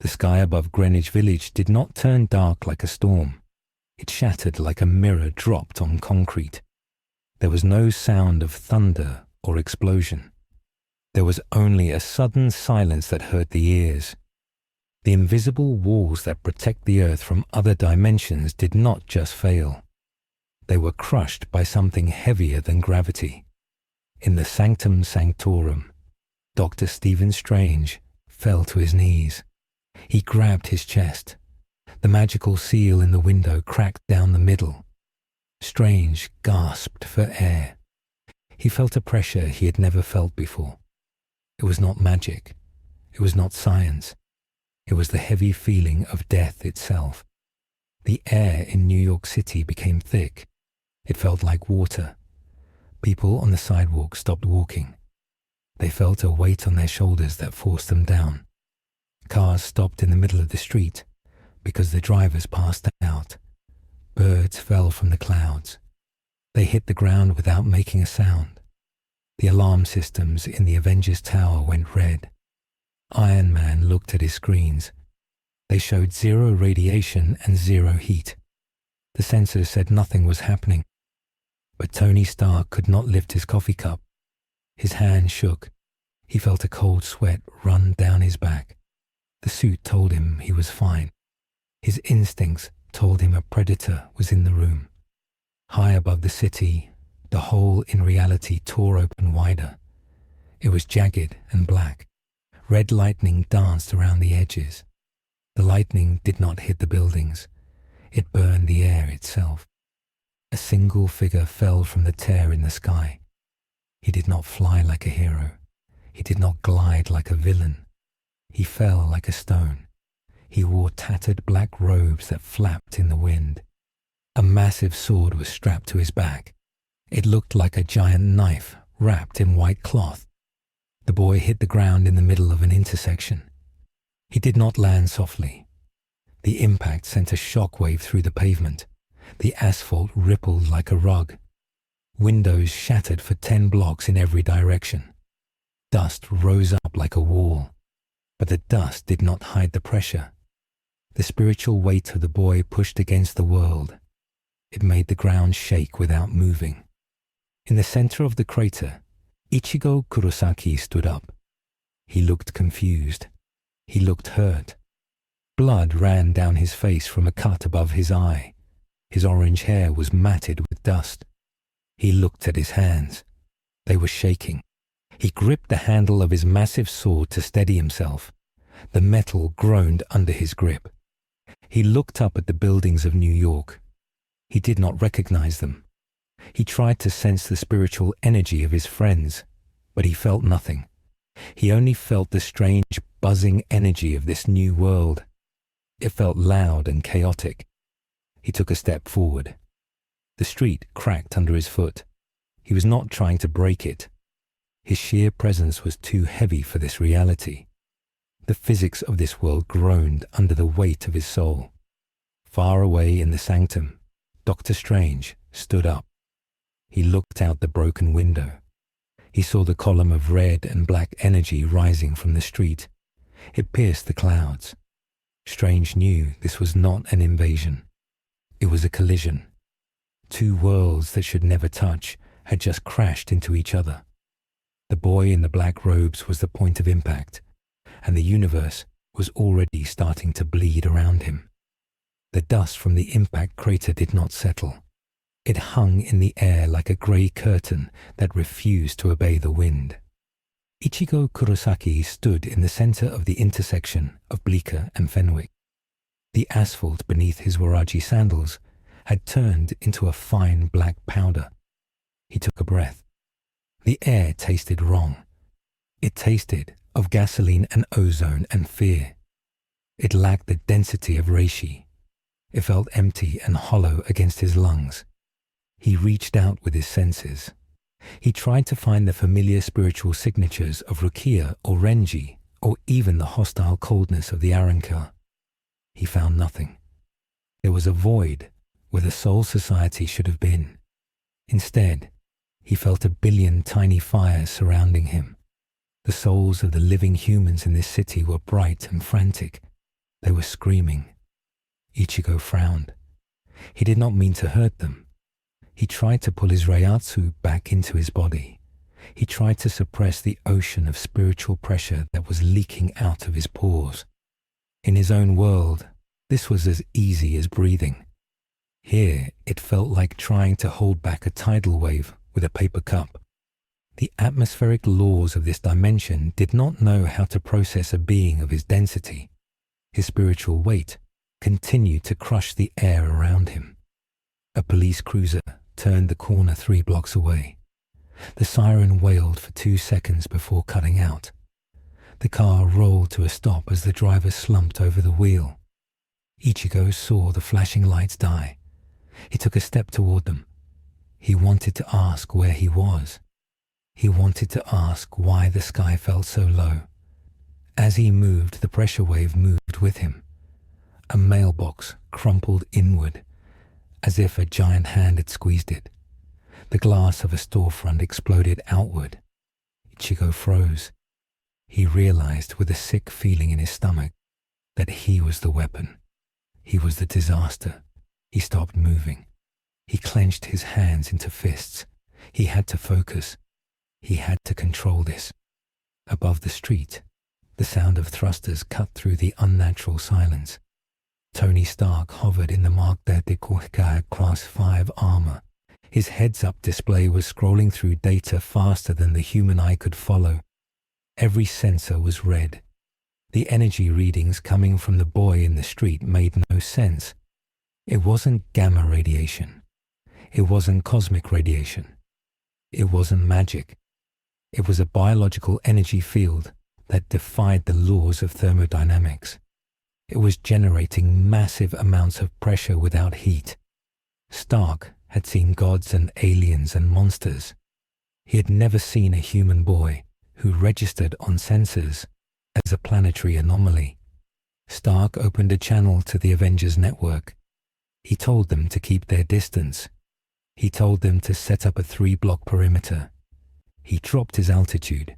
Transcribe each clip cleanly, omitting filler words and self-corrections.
The sky above Greenwich Village did not turn dark like a storm. It shattered like a mirror dropped on concrete. There was no sound of thunder or explosion. There was only a sudden silence that hurt the ears. The invisible walls that protect the earth from other dimensions did not just fail. They were crushed by something heavier than gravity. In the Sanctum Sanctorum, Dr. Stephen Strange fell to his knees. He grabbed his chest. The magical seal in the window cracked down the middle. Strange gasped for air. He felt a pressure he had never felt before. It was not magic. It was not science. It was the heavy feeling of death itself. The air in New York City became thick. It felt like water. People on the sidewalk stopped walking. They felt a weight on their shoulders that forced them down. Cars stopped in the middle of the street because the drivers passed out. Birds fell from the clouds. They hit the ground without making a sound. The alarm systems in the Avengers tower went red. Iron Man looked at his screens. They showed 0 radiation and 0 heat. The sensors said nothing was happening. But Tony Stark could not lift his coffee cup. His hand shook. He felt a cold sweat run down his back. The suit told him he was fine. His instincts told him a predator was in the room. High above the city, the hole in reality tore open wider. It was jagged and black. Red lightning danced around the edges. The lightning did not hit the buildings. It burned the air itself. A single figure fell from the tear in the sky. He did not fly like a hero. He did not glide like a villain. He fell like a stone. He wore tattered black robes that flapped in the wind. A massive sword was strapped to his back. It looked like a giant knife wrapped in white cloth. The boy hit the ground in the middle of an intersection. He did not land softly. The impact sent a shockwave through the pavement. The asphalt rippled like a rug. Windows shattered for 10 blocks in every direction. Dust rose up like a wall. But the dust did not hide the pressure. The spiritual weight of the boy pushed against the world. It made the ground shake without moving. In the center of the crater, Ichigo Kurosaki stood up. He looked confused. He looked hurt. Blood ran down his face from a cut above his eye. His orange hair was matted with dust. He looked at his hands. They were shaking. He gripped the handle of his massive sword to steady himself. The metal groaned under his grip. He looked up at the buildings of New York. He did not recognize them. He tried to sense the spiritual energy of his friends, but he felt nothing. He only felt the strange, buzzing energy of this new world. It felt loud and chaotic. He took a step forward. The street cracked under his foot. He was not trying to break it. His sheer presence was too heavy for this reality. The physics of this world groaned under the weight of his soul. Far away in the sanctum, Dr. Strange stood up. He looked out the broken window. He saw the column of red and black energy rising from the street. It pierced the clouds. Strange knew this was not an invasion. It was a collision. 2 worlds that should never touch had just crashed into each other. The boy in the black robes was the point of impact, and the universe was already starting to bleed around him. The dust from the impact crater did not settle. It hung in the air like a grey curtain that refused to obey the wind. Ichigo Kurosaki stood in the center of the intersection of Bleecker and Fenwick. The asphalt beneath his Waraji sandals had turned into a fine black powder. He took a breath. The air tasted wrong. It tasted of gasoline and ozone and fear. It lacked the density of reishi. It felt empty and hollow against his lungs. He reached out with his senses. He tried to find the familiar spiritual signatures of Rukia or Renji, or even the hostile coldness of the Arrancar. He found nothing. There was a void where the soul society should have been. Instead, he felt a billion tiny fires surrounding him. The souls of the living humans in this city were bright and frantic. They were screaming. Ichigo frowned. He did not mean to hurt them. He tried to pull his Reiatsu back into his body. He tried to suppress the ocean of spiritual pressure that was leaking out of his pores. In his own world, this was as easy as breathing. Here, it felt like trying to hold back a tidal wave with a paper cup. The atmospheric laws of this dimension did not know how to process a being of his density. His spiritual weight continued to crush the air around him. A police cruiser turned the corner 3 blocks away. The siren wailed for 2 seconds before cutting out. The car rolled to a stop as the driver slumped over the wheel. Ichigo saw the flashing lights die. He took a step toward them. He wanted to ask where he was. He wanted to ask why the sky felt so low. As he moved, the pressure wave moved with him. A mailbox crumpled inward, as if a giant hand had squeezed it. The glass of a storefront exploded outward. Ichigo froze. He realized with a sick feeling in his stomach that he was the weapon. He was the disaster. He stopped moving. He clenched his hands into fists. He had to focus. He had to control this. Above the street, the sound of thrusters cut through the unnatural silence. Tony Stark hovered in the Mark III Class 5 armor. His heads-up display was scrolling through data faster than the human eye could follow. Every sensor was red. The energy readings coming from the boy in the street made no sense. It wasn't gamma radiation. It wasn't cosmic radiation. It wasn't magic. It was a biological energy field that defied the laws of thermodynamics. It was generating massive amounts of pressure without heat. Stark had seen gods and aliens and monsters. He had never seen a human boy who registered on sensors as a planetary anomaly. Stark opened a channel to the Avengers network. He told them to keep their distance. He told them to set up a 3-block perimeter. He dropped his altitude.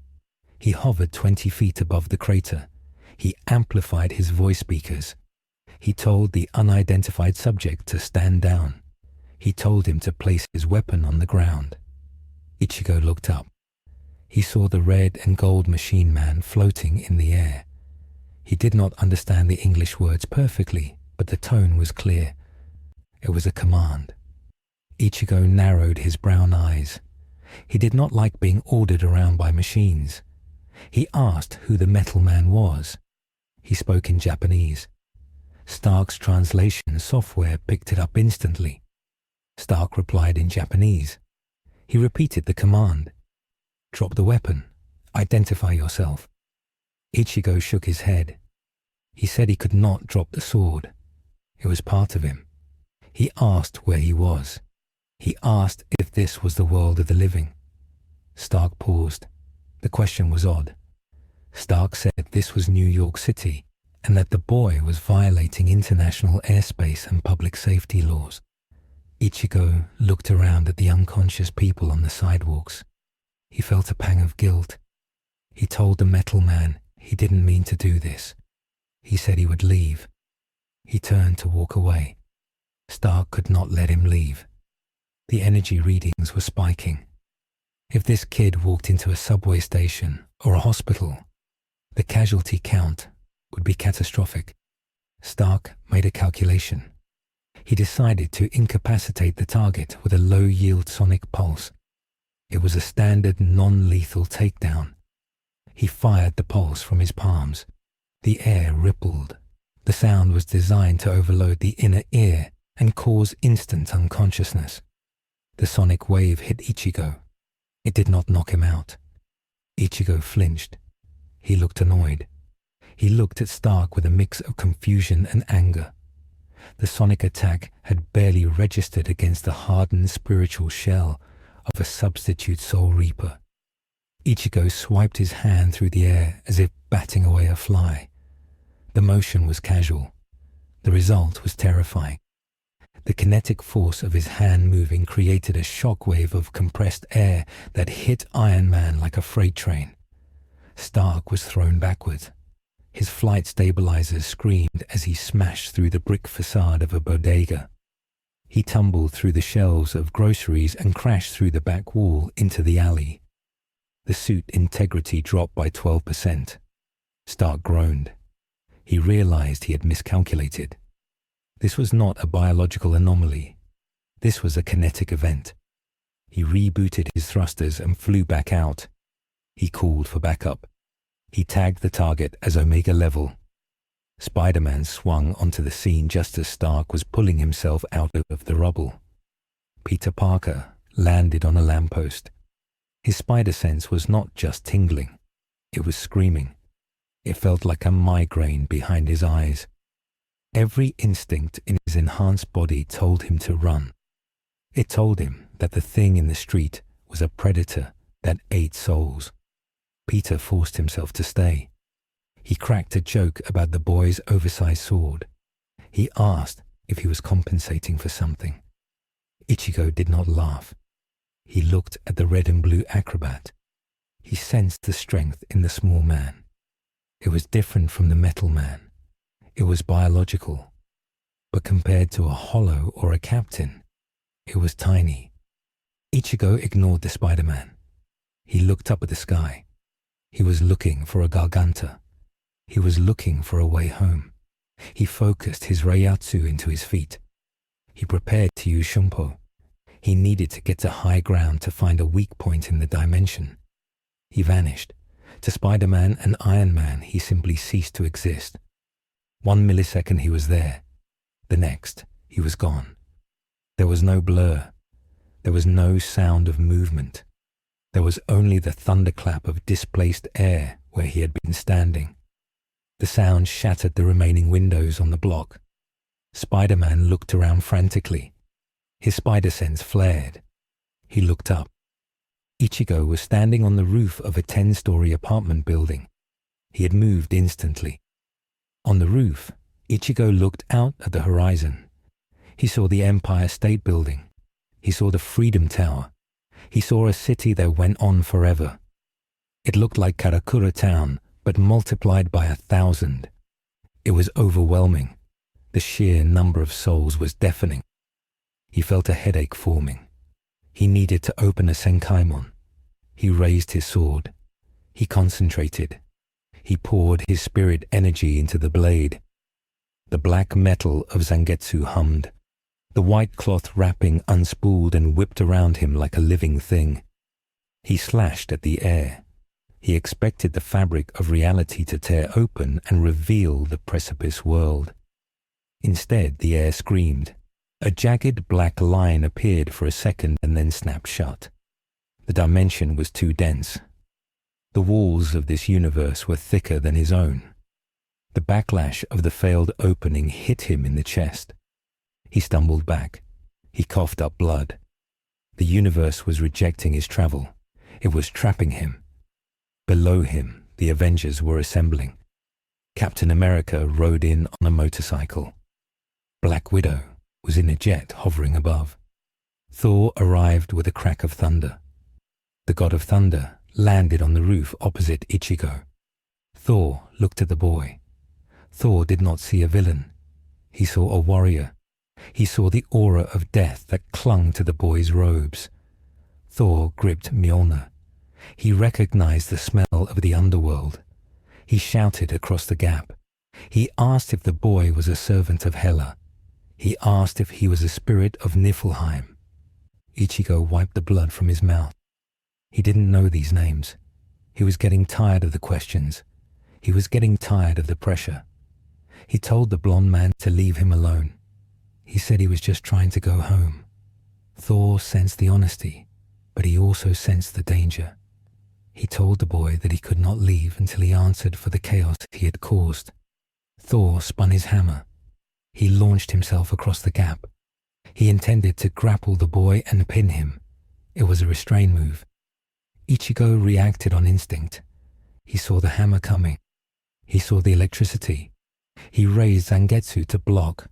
He hovered 20 feet above the crater. He amplified his voice speakers. He told the unidentified subject to stand down. He told him to place his weapon on the ground. Ichigo looked up. He saw the red and gold machine man floating in the air. He did not understand the English words perfectly, but the tone was clear. It was a command. Ichigo narrowed his brown eyes. He did not like being ordered around by machines. He asked who the metal man was. He spoke in Japanese. Stark's translation software picked it up instantly. Stark replied in Japanese. He repeated the command. Drop the weapon. Identify yourself. Ichigo shook his head. He said he could not drop the sword. It was part of him. He asked where he was. He asked if this was the world of the living. Stark paused. The question was odd. Stark said this was New York City and that the boy was violating international airspace and public safety laws. Ichigo looked around at the unconscious people on the sidewalks. He felt a pang of guilt. He told the metal man he didn't mean to do this. He said he would leave. He turned to walk away. Stark could not let him leave. The energy readings were spiking. If this kid walked into a subway station or a hospital, the casualty count would be catastrophic. Stark made a calculation. He decided to incapacitate the target with a low-yield sonic pulse. It was a standard non-lethal takedown. He fired the pulse from his palms. The air rippled. The sound was designed to overload the inner ear and cause instant unconsciousness. The sonic wave hit Ichigo. It did not knock him out. Ichigo flinched. He looked annoyed. He looked at Stark with a mix of confusion and anger. The sonic attack had barely registered against the hardened spiritual shell of a substitute Soul Reaper. Ichigo swiped his hand through the air as if batting away a fly. The motion was casual. The result was terrifying. The kinetic force of his hand moving created a shockwave of compressed air that hit Iron Man like a freight train. Stark was thrown backwards. His flight stabilizers screamed as he smashed through the brick facade of a bodega. He tumbled through the shelves of groceries and crashed through the back wall into the alley. The suit integrity dropped by 12%. Stark groaned. He realized he had miscalculated. This was not a biological anomaly. This was a kinetic event. He rebooted his thrusters and flew back out. He called for backup. He tagged the target as Omega level. Spider-Man swung onto the scene just as Stark was pulling himself out of the rubble. Peter Parker landed on a lamppost. His spider sense was not just tingling. It was screaming. It felt like a migraine behind his eyes. Every instinct in his enhanced body told him to run. It told him that the thing in the street was a predator that ate souls. Peter forced himself to stay. He cracked a joke about the boy's oversized sword. He asked if he was compensating for something. Ichigo did not laugh. He looked at the red and blue acrobat. He sensed the strength in the small man. It was different from the metal man. It was biological. But compared to a hollow or a captain, it was tiny. Ichigo ignored the Spider-Man. He looked up at the sky. He was looking for a Garganta. He was looking for a way home. He focused his Reiatsu into his feet. He prepared to use Shumpo. He needed to get to high ground to find a weak point in the dimension. He vanished. To Spider-Man and Iron Man, he simply ceased to exist. 1 millisecond he was there. The next, he was gone. There was no blur. There was no sound of movement. There was only the thunderclap of displaced air where he had been standing. The sound shattered the remaining windows on the block. Spider-Man looked around frantically. His spider sense flared. He looked up. Ichigo was standing on the roof of a 10-story apartment building. He had moved instantly. On the roof, Ichigo looked out at the horizon. He saw the Empire State Building. He saw the Freedom Tower. He saw a city that went on forever. It looked like Karakura Town, but multiplied by 1,000. It was overwhelming. The sheer number of souls was deafening. He felt a headache forming. He needed to open a Senkaimon. He raised his sword. He concentrated. He poured his spirit energy into the blade. The black metal of Zangetsu hummed. The white cloth wrapping unspooled and whipped around him like a living thing. He slashed at the air. He expected the fabric of reality to tear open and reveal the precipice world. Instead, the air screamed. A jagged black line appeared for a second and then snapped shut. The dimension was too dense. The walls of this universe were thicker than his own. The backlash of the failed opening hit him in the chest. He stumbled back. He coughed up blood. The universe was rejecting his travel. It was trapping him. Below him, the Avengers were assembling. Captain America rode in on a motorcycle. Black Widow was in a jet hovering above. Thor arrived with a crack of thunder. The god of thunder landed on the roof opposite Ichigo. Thor looked at the boy. Thor did not see a villain. He saw a warrior. He saw the aura of death that clung to the boy's robes. Thor gripped Mjolnir. He recognized the smell of the underworld. He shouted across the gap. He asked if the boy was a servant of Hela. He asked if he was a spirit of Niflheim. Ichigo wiped the blood from his mouth. He didn't know these names. He was getting tired of the questions. He was getting tired of the pressure. He told the blonde man to leave him alone. He said he was just trying to go home. Thor sensed the honesty, but he also sensed the danger. He told the boy that he could not leave until he answered for the chaos he had caused. Thor spun his hammer. He launched himself across the gap. He intended to grapple the boy and pin him. It was a restrain move. Ichigo reacted on instinct. He saw the hammer coming. He saw the electricity. He raised Zangetsu to block.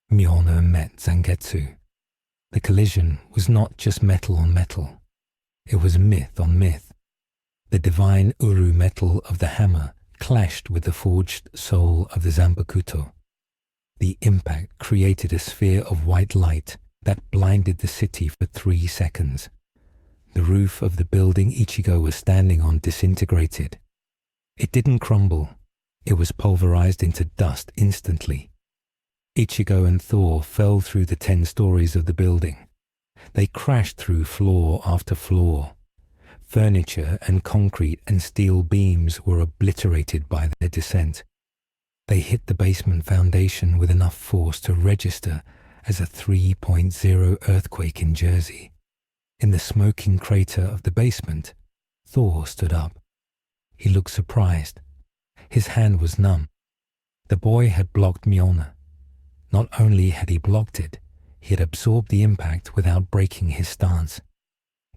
Mjolnir met Zangetsu. The collision was not just metal on metal. It was myth on myth. The divine Uru metal of the hammer clashed with the forged soul of the Zanpakuto. The impact created a sphere of white light that blinded the city for 3 seconds. The roof of the building Ichigo was standing on disintegrated. It didn't crumble. It was pulverized into dust instantly. Ichigo and Thor fell through the 10 stories of the building. They crashed through floor after floor. Furniture and concrete and steel beams were obliterated by their descent. They hit the basement foundation with enough force to register as a 3.0 earthquake in Jersey. In the smoking crater of the basement, Thor stood up. He looked surprised. His hand was numb. The boy had blocked Mjolnir. Not only had he blocked it, he had absorbed the impact without breaking his stance.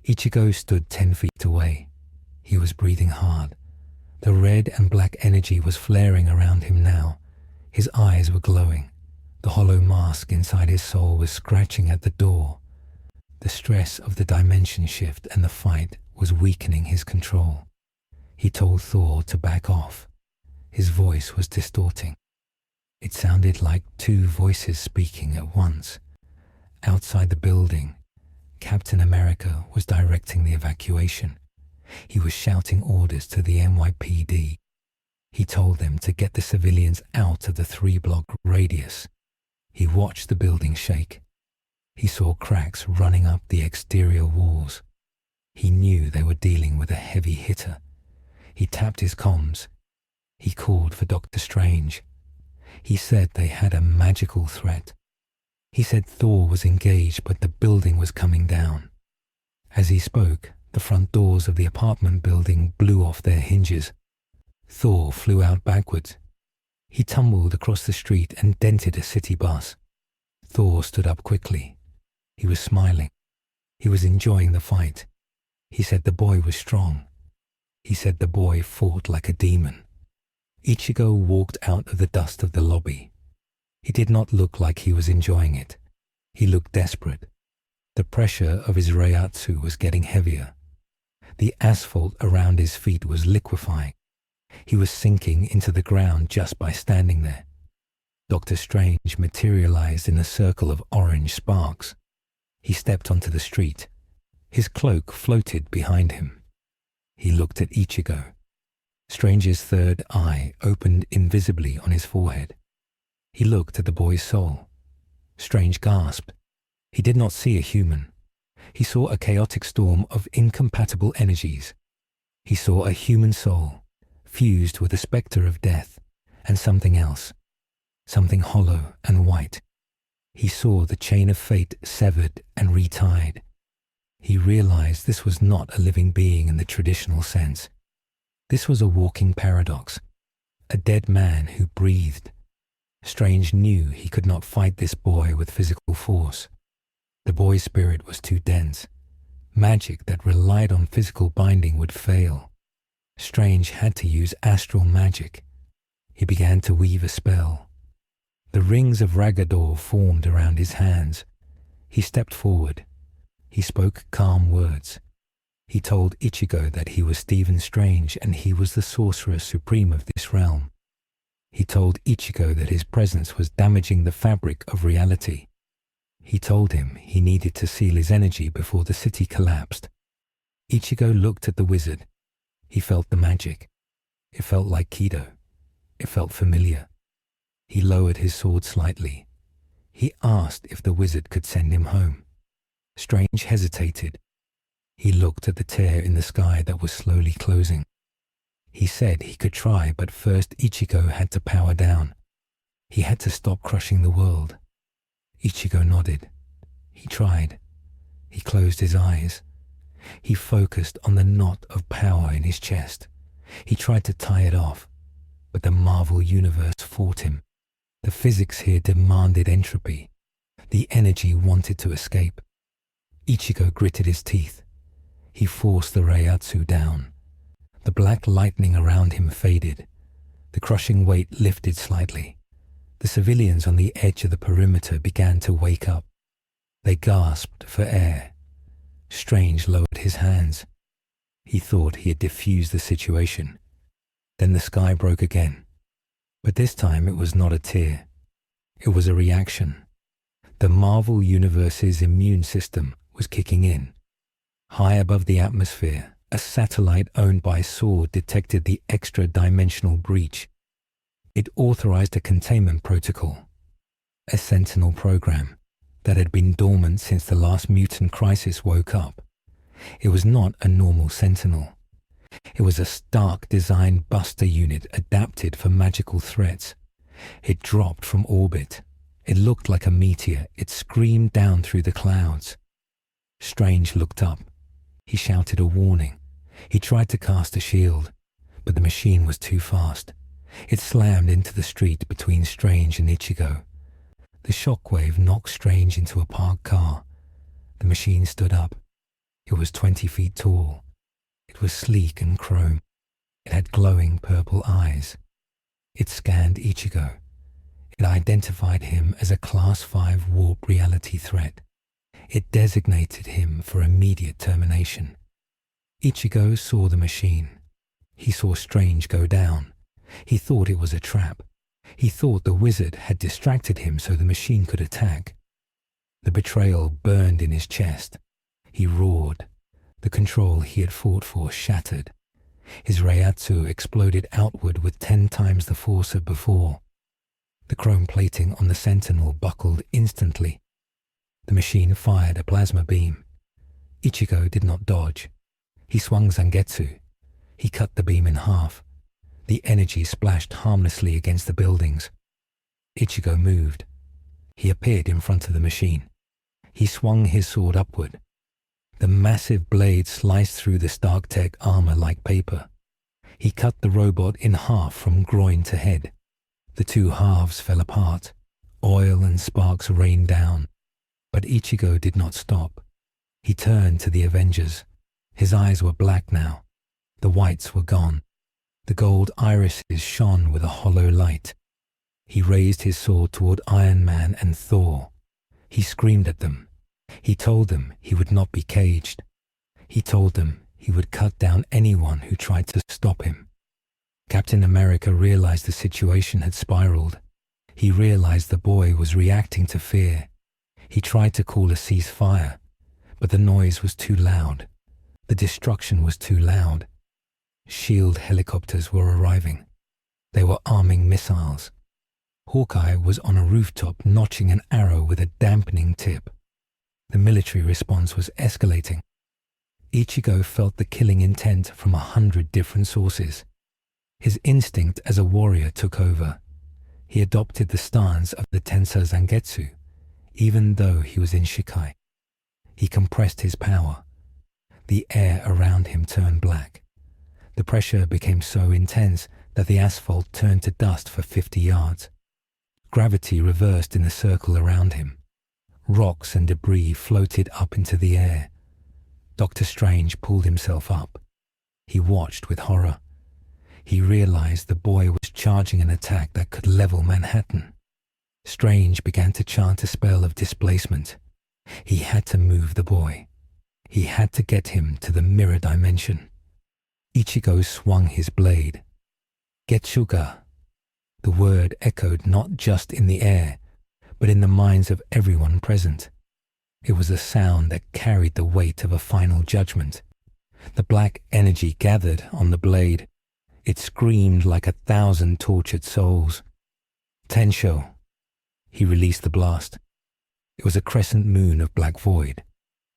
Ichigo stood 10 feet away. He was breathing hard. The red and black energy was flaring around him now. His eyes were glowing. The hollow mask inside his soul was scratching at the door. The stress of the dimension shift and the fight was weakening his control. He told Thor to back off. His voice was distorting. It sounded like 2 voices speaking at once. Outside the building, Captain America was directing the evacuation. He was shouting orders to the NYPD. He told them to get the civilians out of the 3-block radius. He watched the building shake. He saw cracks running up the exterior walls. He knew they were dealing with a heavy hitter. He tapped his comms. He called for Dr. Strange. He said they had a magical threat. He said Thor was engaged, but the building was coming down. As he spoke, the front doors of the apartment building blew off their hinges. Thor flew out backwards. He tumbled across the street and dented a city bus. Thor stood up quickly. He was smiling. He was enjoying the fight. He said the boy was strong. He said the boy fought like a demon. Ichigo walked out of the dust of the lobby. He did not look like he was enjoying it. He looked desperate. The pressure of his reiatsu was getting heavier. The asphalt around his feet was liquefying. He was sinking into the ground just by standing there. Dr. Strange materialized in a circle of orange sparks. He stepped onto the street. His cloak floated behind him. He looked at Ichigo. Strange's third eye opened invisibly on his forehead. He looked at the boy's soul. Strange gasped. He did not see a human. He saw a chaotic storm of incompatible energies. He saw a human soul, fused with the spectre of death, and something else, something hollow and white. He saw the chain of fate severed and retied. He realized this was not a living being in the traditional sense. This was a walking paradox, a dead man who breathed. Strange knew he could not fight this boy with physical force. The boy's spirit was too dense. Magic that relied on physical binding would fail. Strange had to use astral magic. He began to weave a spell. The rings of Ragador formed around his hands. He stepped forward. He spoke calm words. He told Ichigo that he was Stephen Strange and he was the sorcerer supreme of this realm. He told Ichigo that his presence was damaging the fabric of reality. He told him he needed to seal his energy before the city collapsed. Ichigo looked at the wizard. He felt the magic. It felt like Kido. It felt familiar. He lowered his sword slightly. He asked if the wizard could send him home. Strange hesitated. He looked at the tear in the sky that was slowly closing. He said he could try, but first Ichigo had to power down. He had to stop crushing the world. Ichigo nodded. He tried. He closed his eyes. He focused on the knot of power in his chest. He tried to tie it off, but the Marvel universe fought him. The physics here demanded entropy. The energy wanted to escape. Ichigo gritted his teeth. He forced the Reiatsu down. The black lightning around him faded. The crushing weight lifted slightly. The civilians on the edge of the perimeter began to wake up. They gasped for air. Strange lowered his hands. He thought he had diffused the situation. Then the sky broke again. But this time it was not a tear. It was a reaction. The Marvel Universe's immune system was kicking in. High above the atmosphere, a satellite owned by SWORD detected the extra-dimensional breach. It authorized a containment protocol, a Sentinel program that had been dormant since the last mutant crisis woke up. It was not a normal Sentinel. It was a Stark-designed buster unit adapted for magical threats. It dropped from orbit. It looked like a meteor. It screamed down through the clouds. Strange looked up. He shouted a warning. He tried to cast a shield, but the machine was too fast. It slammed into the street between Strange and Ichigo. The shockwave knocked Strange into a parked car. The machine stood up. It was 20 feet tall. It was sleek and chrome. It had glowing purple eyes. It scanned Ichigo. It identified him as a Class 5 warp reality threat. It designated him for immediate termination. Ichigo saw the machine. He saw Strange go down. He thought it was a trap. He thought the wizard had distracted him so the machine could attack. The betrayal burned in his chest. He roared. The control he had fought for shattered. His Reiatsu exploded outward with 10 times the force of before. The chrome plating on the Sentinel buckled instantly. The machine fired a plasma beam. Ichigo did not dodge. He swung Zangetsu. He cut the beam in half. The energy splashed harmlessly against the buildings. Ichigo moved. He appeared in front of the machine. He swung his sword upward. The massive blade sliced through the Stark-Tech armor like paper. He cut the robot in half from groin to head. The two halves fell apart. Oil and sparks rained down. But Ichigo did not stop. He turned to the Avengers. His eyes were black now. The whites were gone. The gold irises shone with a hollow light. He raised his sword toward Iron Man and Thor. He screamed at them. He told them he would not be caged. He told them he would cut down anyone who tried to stop him. Captain America realized the situation had spiraled. He realized the boy was reacting to fear. He tried to call a ceasefire, but the noise was too loud. The destruction was too loud. Shield helicopters were arriving. They were arming missiles. Hawkeye was on a rooftop notching an arrow with a dampening tip. The military response was escalating. Ichigo felt the killing intent from 100 different sources. His instinct as a warrior took over. He adopted the stance of the Tensei Zangetsu, even though he was in Shikai. He compressed his power. The air around him turned black. The pressure became so intense that the asphalt turned to dust for 50 yards. Gravity reversed in the circle around him. Rocks and debris floated up into the air. Dr. Strange pulled himself up. He watched with horror. He realized the boy was charging an attack that could level Manhattan. Strange began to chant a spell of displacement. He had to move the boy. He had to get him to the mirror dimension. Ichigo swung his blade. Getsuga. The word echoed not just in the air, but in the minds of everyone present. It was a sound that carried the weight of a final judgment. The black energy gathered on the blade. It screamed like 1,000 tortured souls. Tensho. He released the blast. It was a crescent moon of black void.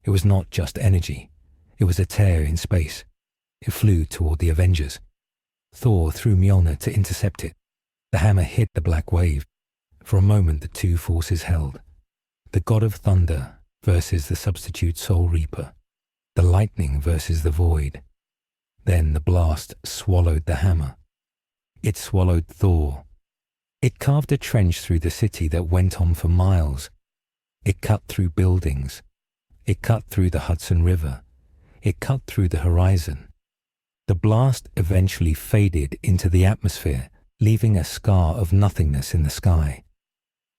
It was not just energy. It was a tear in space. It flew toward the Avengers. Thor threw Mjolnir to intercept it. The hammer hit the black wave. For a moment the two forces held. The god of thunder versus the substitute Soul Reaper. The lightning versus the void. Then the blast swallowed the hammer. It swallowed Thor. It carved a trench through the city that went on for miles. It cut through buildings. It cut through the Hudson River. It cut through the horizon. The blast eventually faded into the atmosphere, leaving a scar of nothingness in the sky.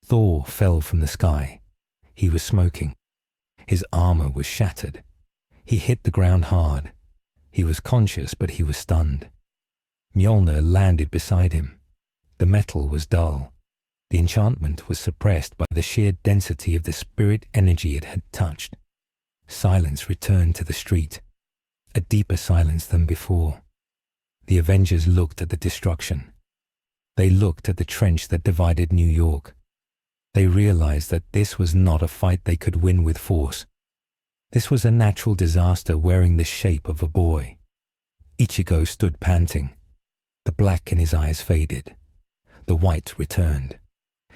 Thor fell from the sky. He was smoking. His armor was shattered. He hit the ground hard. He was conscious, but he was stunned. Mjolnir landed beside him. The metal was dull. The enchantment was suppressed by the sheer density of the spirit energy it had touched. Silence returned to the street, a deeper silence than before. The Avengers looked at the destruction. They looked at the trench that divided New York. They realized that this was not a fight they could win with force. This was a natural disaster wearing the shape of a boy. Ichigo stood panting. The black in his eyes faded. The white returned.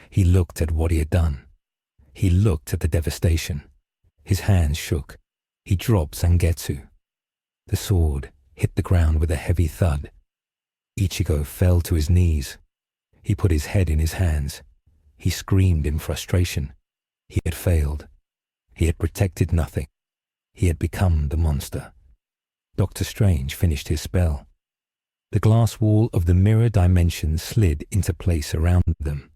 He looked at what he had done. He looked at the devastation. His hands shook. He dropped Zangetsu. The sword hit the ground with a heavy thud. Ichigo fell to his knees. He put his head in his hands. He screamed in frustration. He had failed. He had protected nothing. He had become the monster. Doctor Strange finished his spell. The glass wall of the mirror dimension slid into place around them.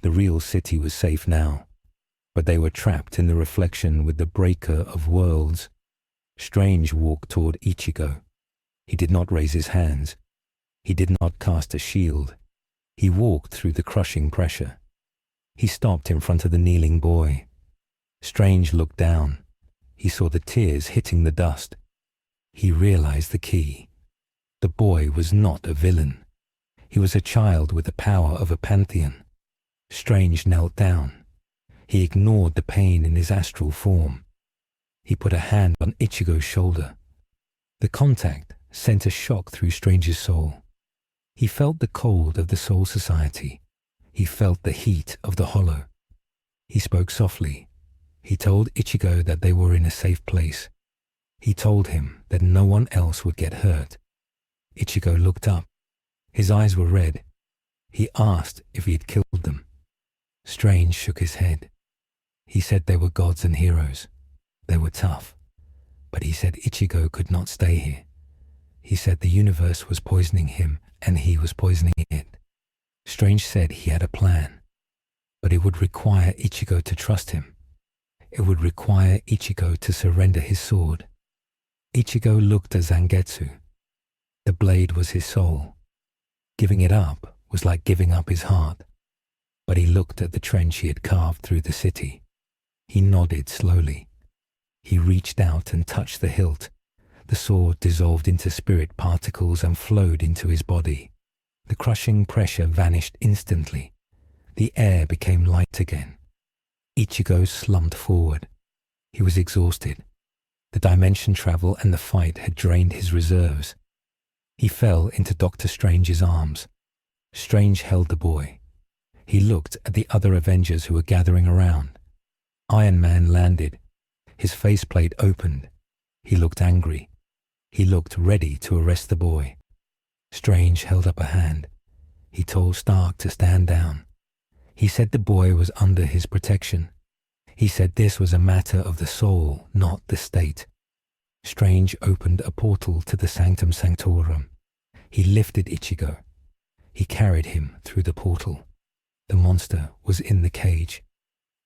The real city was safe now, but they were trapped in the reflection with the breaker of worlds. Strange walked toward Ichigo. He did not raise his hands. He did not cast a shield. He walked through the crushing pressure. He stopped in front of the kneeling boy. Strange looked down. He saw the tears hitting the dust. He realized the key. The boy was not a villain. He was a child with the power of a pantheon. Strange knelt down. He ignored the pain in his astral form. He put a hand on Ichigo's shoulder. The contact sent a shock through Strange's soul. He felt the cold of the Soul Society. He felt the heat of the hollow. He spoke softly. He told Ichigo that they were in a safe place. He told him that no one else would get hurt. Ichigo looked up. His eyes were red. He asked if he had killed them. Strange shook his head. He said they were gods and heroes. They were tough. But he said Ichigo could not stay here. He said the universe was poisoning him and he was poisoning it. Strange said he had a plan, but it would require Ichigo to trust him. It would require Ichigo to surrender his sword. Ichigo looked at Zangetsu. The blade was his soul. Giving it up was like giving up his heart. But he looked at the trench he had carved through the city. He nodded slowly. He reached out and touched the hilt. The sword dissolved into spirit particles and flowed into his body. The crushing pressure vanished instantly. The air became light again. Ichigo slumped forward. He was exhausted. The dimension travel and the fight had drained his reserves. He fell into Doctor Strange's arms. Strange held the boy. He looked at the other Avengers who were gathering around. Iron Man landed. His faceplate opened. He looked angry. He looked ready to arrest the boy. Strange held up a hand. He told Stark to stand down. He said the boy was under his protection. He said this was a matter of the soul, not the state. Strange opened a portal to the Sanctum Sanctorum. He lifted Ichigo. He carried him through the portal. The monster was in the cage,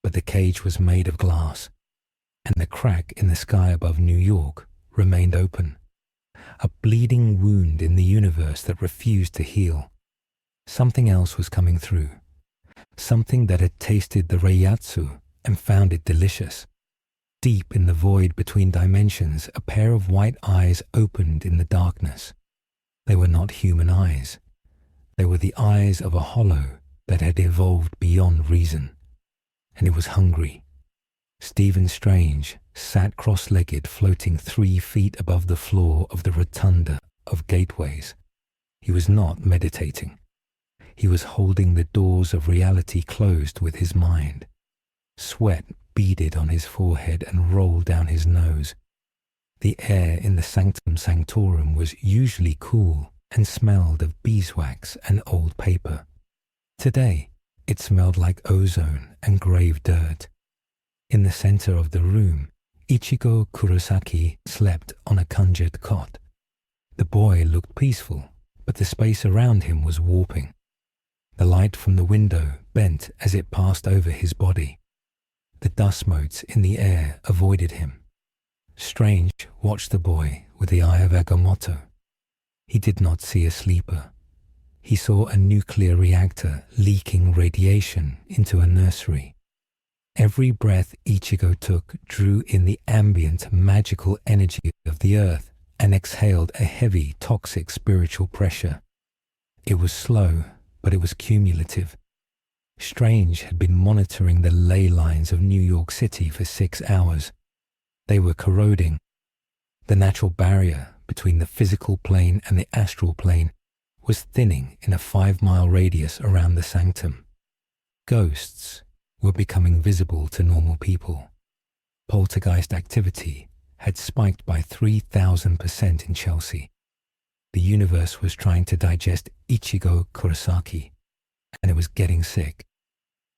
but the cage was made of glass, and the crack in the sky above New York remained open. A bleeding wound in the universe that refused to heal. Something else was coming through. Something that had tasted the Reiyatsu and found it delicious. Deep in the void between dimensions, a pair of white eyes opened in the darkness. They were not human eyes. They were the eyes of a hollow that had evolved beyond reason. And it was hungry. Stephen Strange sat cross-legged, floating 3 feet above the floor of the rotunda of gateways. He was not meditating. He was holding the doors of reality closed with his mind. Sweat beaded on his forehead and rolled down his nose. The air in the Sanctum Sanctorum was usually cool and smelled of beeswax and old paper. Today, it smelled like ozone and grave dirt. In the center of the room, Ichigo Kurosaki slept on a conjured cot. The boy looked peaceful, but the space around him was warping. The light from the window bent as it passed over his body. The dust motes in the air avoided him. Strange watched the boy with the eye of Agamotto. He did not see a sleeper. He saw a nuclear reactor leaking radiation into a nursery. Every breath Ichigo took drew in the ambient, magical energy of the earth and exhaled a heavy, toxic spiritual pressure. It was slow, but it was cumulative. Strange had been monitoring the ley lines of New York City for 6 hours. They were corroding. The natural barrier between the physical plane and the astral plane was thinning in a 5-mile radius around the sanctum. Ghosts were becoming visible to normal people. Poltergeist activity had spiked by 3,000% in Chelsea. The universe was trying to digest Ichigo Kurosaki, and it was getting sick.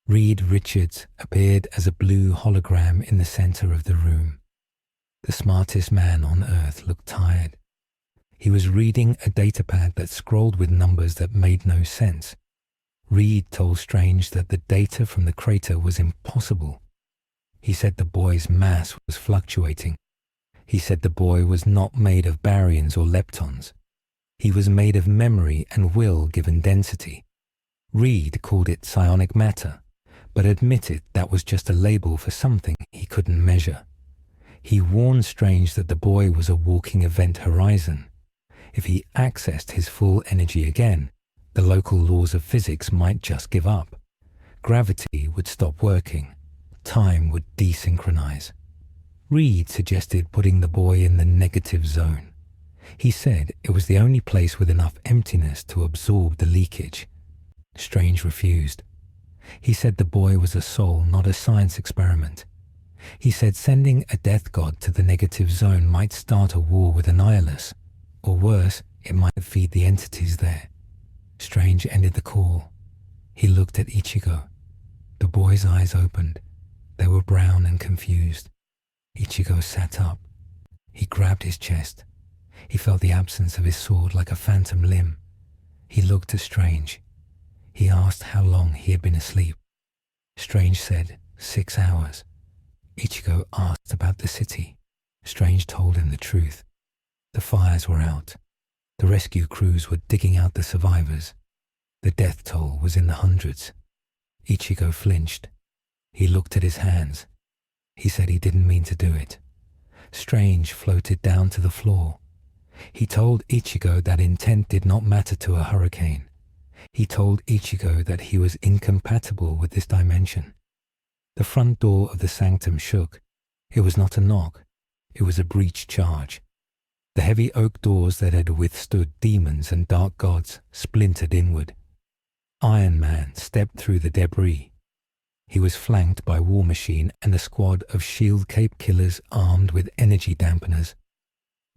Reed Richards appeared as a blue hologram in the center of the room. The smartest man on earth looked tired. He was reading a datapad that scrolled with numbers that made no sense. Reed told Strange that the data from the crater was impossible. He said the boy's mass was fluctuating. He said the boy was not made of baryons or leptons. He was made of memory and will given density. Reed called it psionic matter, but admitted that was just a label for something he couldn't measure. He warned Strange that the boy was a walking event horizon. If he accessed his full energy again, the local laws of physics might just give up. Gravity would stop working. Time would desynchronize. Reed suggested putting the boy in the negative zone. He said it was the only place with enough emptiness to absorb the leakage. Strange refused. He said the boy was a soul, not a science experiment. He said sending a death god to the negative zone might start a war with Annihilus, or worse, it might feed the entities there. Strange ended the call. He looked at Ichigo. The boy's eyes opened. They were brown and confused. Ichigo sat up. He grabbed his chest. He felt the absence of his sword like a phantom limb. He looked at Strange. He asked how long he had been asleep. Strange said 6 hours. Ichigo asked about the city. Strange told him the truth. The fires were out. The rescue crews were digging out the survivors. The death toll was in the hundreds. Ichigo flinched. He looked at his hands. He said he didn't mean to do it. Strange floated down to the floor. He told Ichigo that intent did not matter to a hurricane. He told Ichigo that he was incompatible with this dimension. The front door of the sanctum shook. It was not a knock. It was a breach charge. The heavy oak doors that had withstood demons and dark gods splintered inward. Iron Man stepped through the debris. He was flanked by War Machine and a squad of shield cape killers armed with energy dampeners.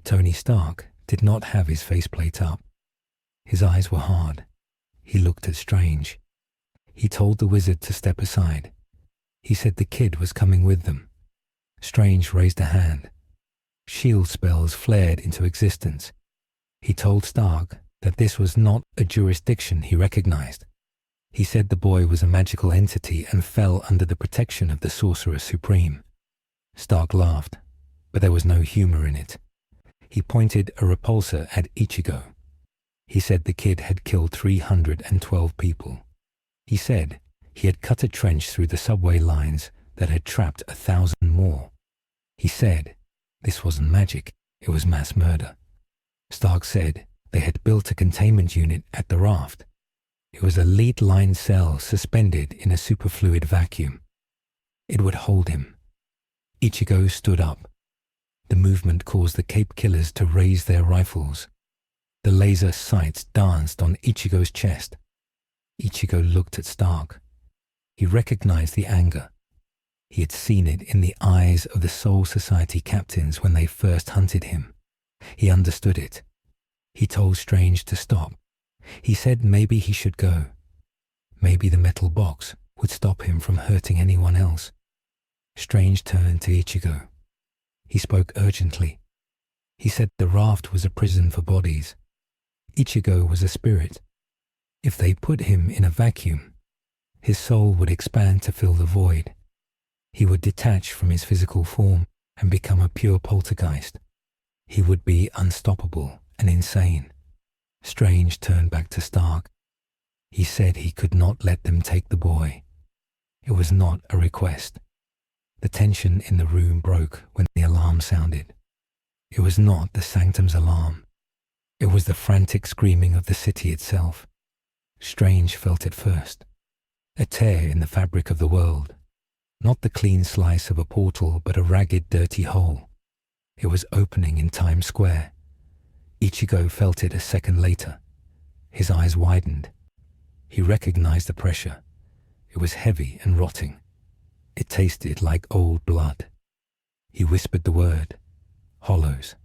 Tony Stark did not have his faceplate up. His eyes were hard. He looked at Strange. He told the wizard to step aside. He said the kid was coming with them. Strange raised a hand. Shield spells flared into existence. He told Stark that this was not a jurisdiction he recognized. He said the boy was a magical entity and fell under the protection of the Sorcerer Supreme. Stark laughed, but there was no humor in it. He pointed a repulsor at Ichigo. He said the kid had killed 312 people. He said he had cut a trench through the subway lines that had trapped 1,000 more. He said this wasn't magic, it was mass murder. Stark said they had built a containment unit at the raft. It was a lead-lined cell suspended in a superfluid vacuum. It would hold him. Ichigo stood up. The movement caused the Cape Killers to raise their rifles. The laser sights danced on Ichigo's chest. Ichigo looked at Stark. He recognized the anger. He had seen it in the eyes of the Soul Society captains when they first hunted him. He understood it. He told Strange to stop. He said maybe he should go. Maybe the metal box would stop him from hurting anyone else. Strange turned to Ichigo. He spoke urgently. He said the raft was a prison for bodies. Ichigo was a spirit. If they put him in a vacuum, his soul would expand to fill the void. He would detach from his physical form and become a pure poltergeist. He would be unstoppable and insane. Strange turned back to Stark. He said he could not let them take the boy. It was not a request. The tension in the room broke when the alarm sounded. It was not the Sanctum's alarm. It was the frantic screaming of the city itself. Strange felt it first. A tear in the fabric of the world. Not the clean slice of a portal, but a ragged, dirty hole. It was opening in Times Square. Ichigo felt it a second later. His eyes widened. He recognized the pressure. It was heavy and rotting. It tasted like old blood. He whispered the word. Hollows.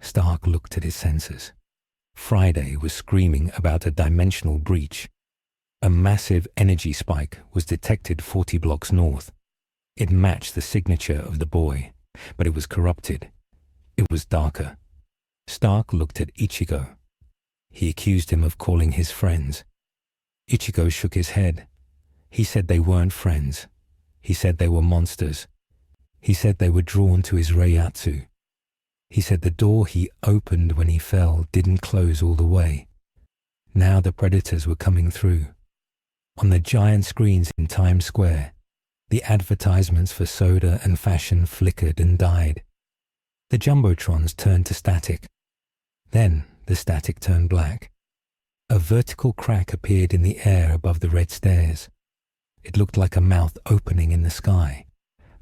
Stark looked at his sensors. Friday was screaming about a dimensional breach. A massive energy spike was detected 40 blocks north. It matched the signature of the boy, but it was corrupted. It was darker. Stark looked at Ichigo. He accused him of calling his friends. Ichigo shook his head. He said they weren't friends. He said they were monsters. He said they were drawn to his Reiatsu. He said the door he opened when he fell didn't close all the way. Now the predators were coming through. On the giant screens in Times Square, the advertisements for soda and fashion flickered and died. The jumbotrons turned to static. Then the static turned black. A vertical crack appeared in the air above the red stairs. It looked like a mouth opening in the sky.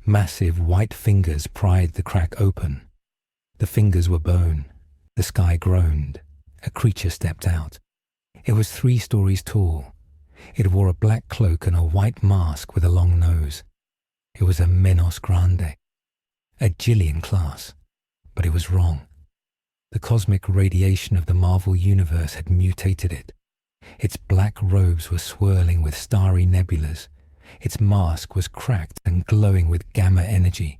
Massive white fingers pried the crack open. The fingers were bone. The sky groaned. A creature stepped out. It was 3 stories tall. It wore a black cloak and a white mask with a long nose. It was a Menos Grande, a Jillian class, but it was wrong. The cosmic radiation of the Marvel Universe had mutated it. Its black robes were swirling with starry nebulas. Its mask was cracked and glowing with gamma energy.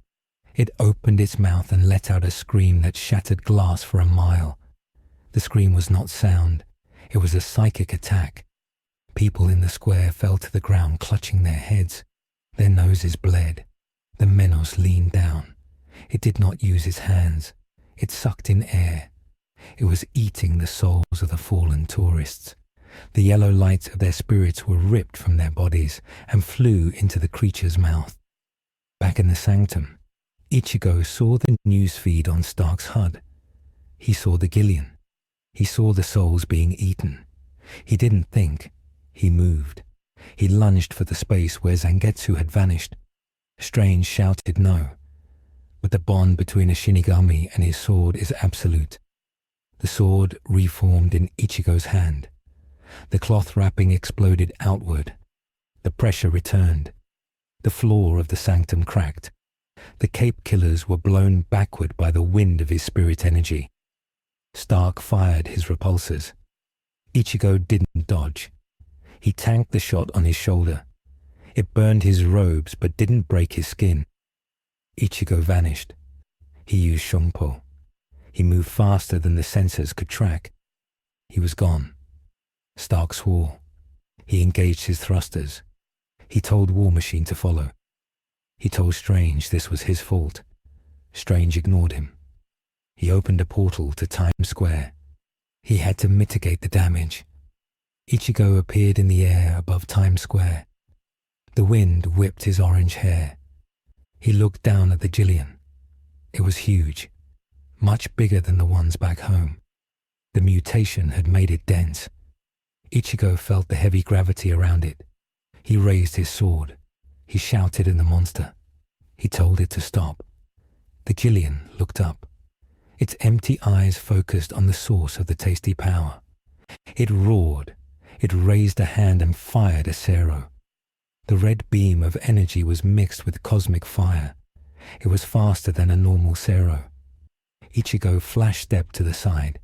It opened its mouth and let out a scream that shattered glass for a mile. The scream was not sound. It was a psychic attack. People in the square fell to the ground clutching their heads. Their noses bled. The Menos leaned down. It did not use its hands. It sucked in air. It was eating the souls of the fallen tourists. The yellow lights of their spirits were ripped from their bodies and flew into the creature's mouth. Back in the Sanctum, Ichigo saw the news feed on Stark's HUD. He saw the Gillian. He saw the souls being eaten. He didn't think. He moved. He lunged for the space where Zangetsu had vanished. Strange shouted no. But the bond between a Shinigami and his sword is absolute. The sword reformed in Ichigo's hand. The cloth wrapping exploded outward. The pressure returned. The floor of the Sanctum cracked. The Cape Killers were blown backward by the wind of his spirit energy. Stark fired his repulsors. Ichigo didn't dodge. He tanked the shot on his shoulder. It burned his robes but didn't break his skin. Ichigo vanished. He used Shongpo. He moved faster than the sensors could track. He was gone. Stark swore. He engaged his thrusters. He told War Machine to follow. He told Strange this was his fault. Strange ignored him. He opened a portal to Times Square. He had to mitigate the damage. Ichigo appeared in the air above Times Square. The wind whipped his orange hair. He looked down at the Jillian. It was huge, much bigger than the ones back home. The mutation had made it dense. Ichigo felt the heavy gravity around it. He raised his sword. He shouted at the monster. He told it to stop. The Jillian looked up. Its empty eyes focused on the source of the tasty power. It roared. It raised a hand and fired a Cero. The red beam of energy was mixed with cosmic fire. It was faster than a normal Cero. Ichigo flash-stepped to the side.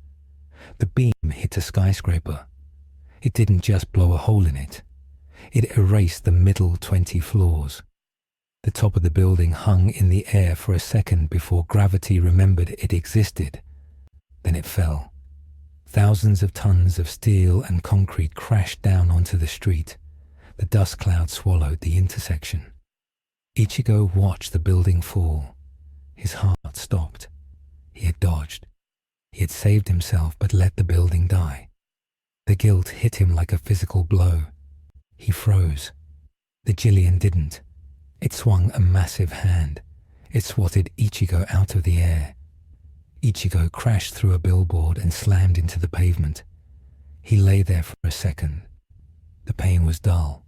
The beam hit a skyscraper. It didn't just blow a hole in it. It erased the middle 20 floors. The top of the building hung in the air for a second before gravity remembered it existed. Then it fell. Thousands of tons of steel and concrete crashed down onto the street. The dust cloud swallowed the intersection. Ichigo watched the building fall. His heart stopped. He had dodged. He had saved himself but let the building die. The guilt hit him like a physical blow. He froze. The Jillian didn't. It swung a massive hand. It swatted Ichigo out of the air. Ichigo crashed through a billboard and slammed into the pavement. He lay there for a second. The pain was dull.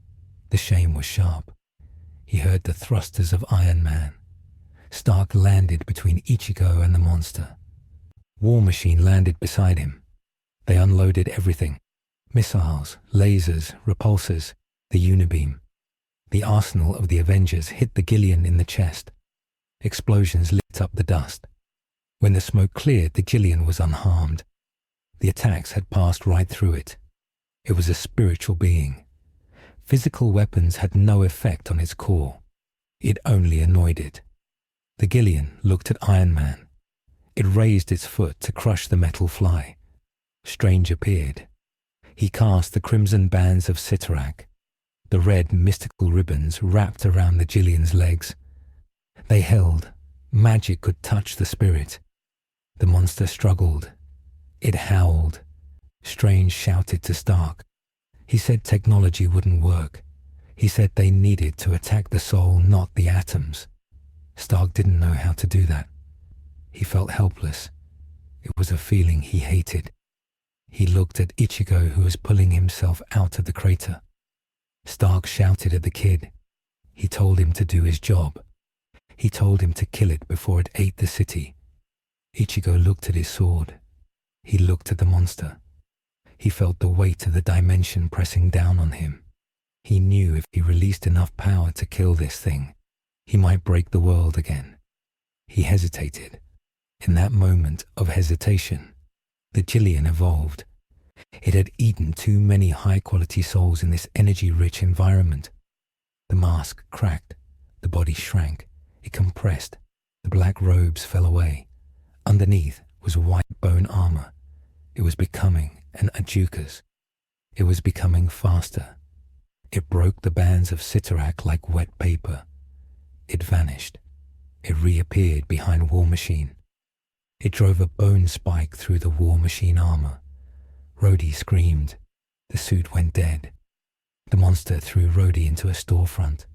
The shame was sharp. He heard the thrusters of Iron Man. Stark landed between Ichigo and the monster. War Machine landed beside him. They unloaded everything. Missiles, lasers, repulsors, the unibeam. The arsenal of the Avengers hit the Gillian in the chest. Explosions lit up the dust. When the smoke cleared, the Gillian was unharmed. The attacks had passed right through it. It was a spiritual being. Physical weapons had no effect on its core. It only annoyed it. The Gillian looked at Iron Man. It raised its foot to crush the metal fly. Strange appeared. He cast the crimson bands of Sitarak. The red mystical ribbons wrapped around the Gillian's legs. They held. Magic could touch the spirit. The monster struggled. It howled. Strange shouted to Stark. He said technology wouldn't work. He said they needed to attack the soul, not the atoms. Stark didn't know how to do that. He felt helpless. It was a feeling he hated. He looked at Ichigo, who was pulling himself out of the crater. Stark shouted at the kid. He told him to do his job. He told him to kill it before it ate the city. Ichigo looked at his sword. He looked at the monster. He felt the weight of the dimension pressing down on him. He knew if he released enough power to kill this thing, he might break the world again. He hesitated. In that moment of hesitation, the Jillian evolved. It had eaten too many high-quality souls in this energy-rich environment. The mask cracked. The body shrank. It compressed. The black robes fell away. Underneath was white bone armor. It was becoming an Ajukas. It was becoming faster. It broke the bands of Sitarak like wet paper. It vanished. It reappeared behind War Machine. It drove a bone spike through the War Machine armor. Rhodey screamed. The suit went dead. The monster threw Rhodey into a storefront.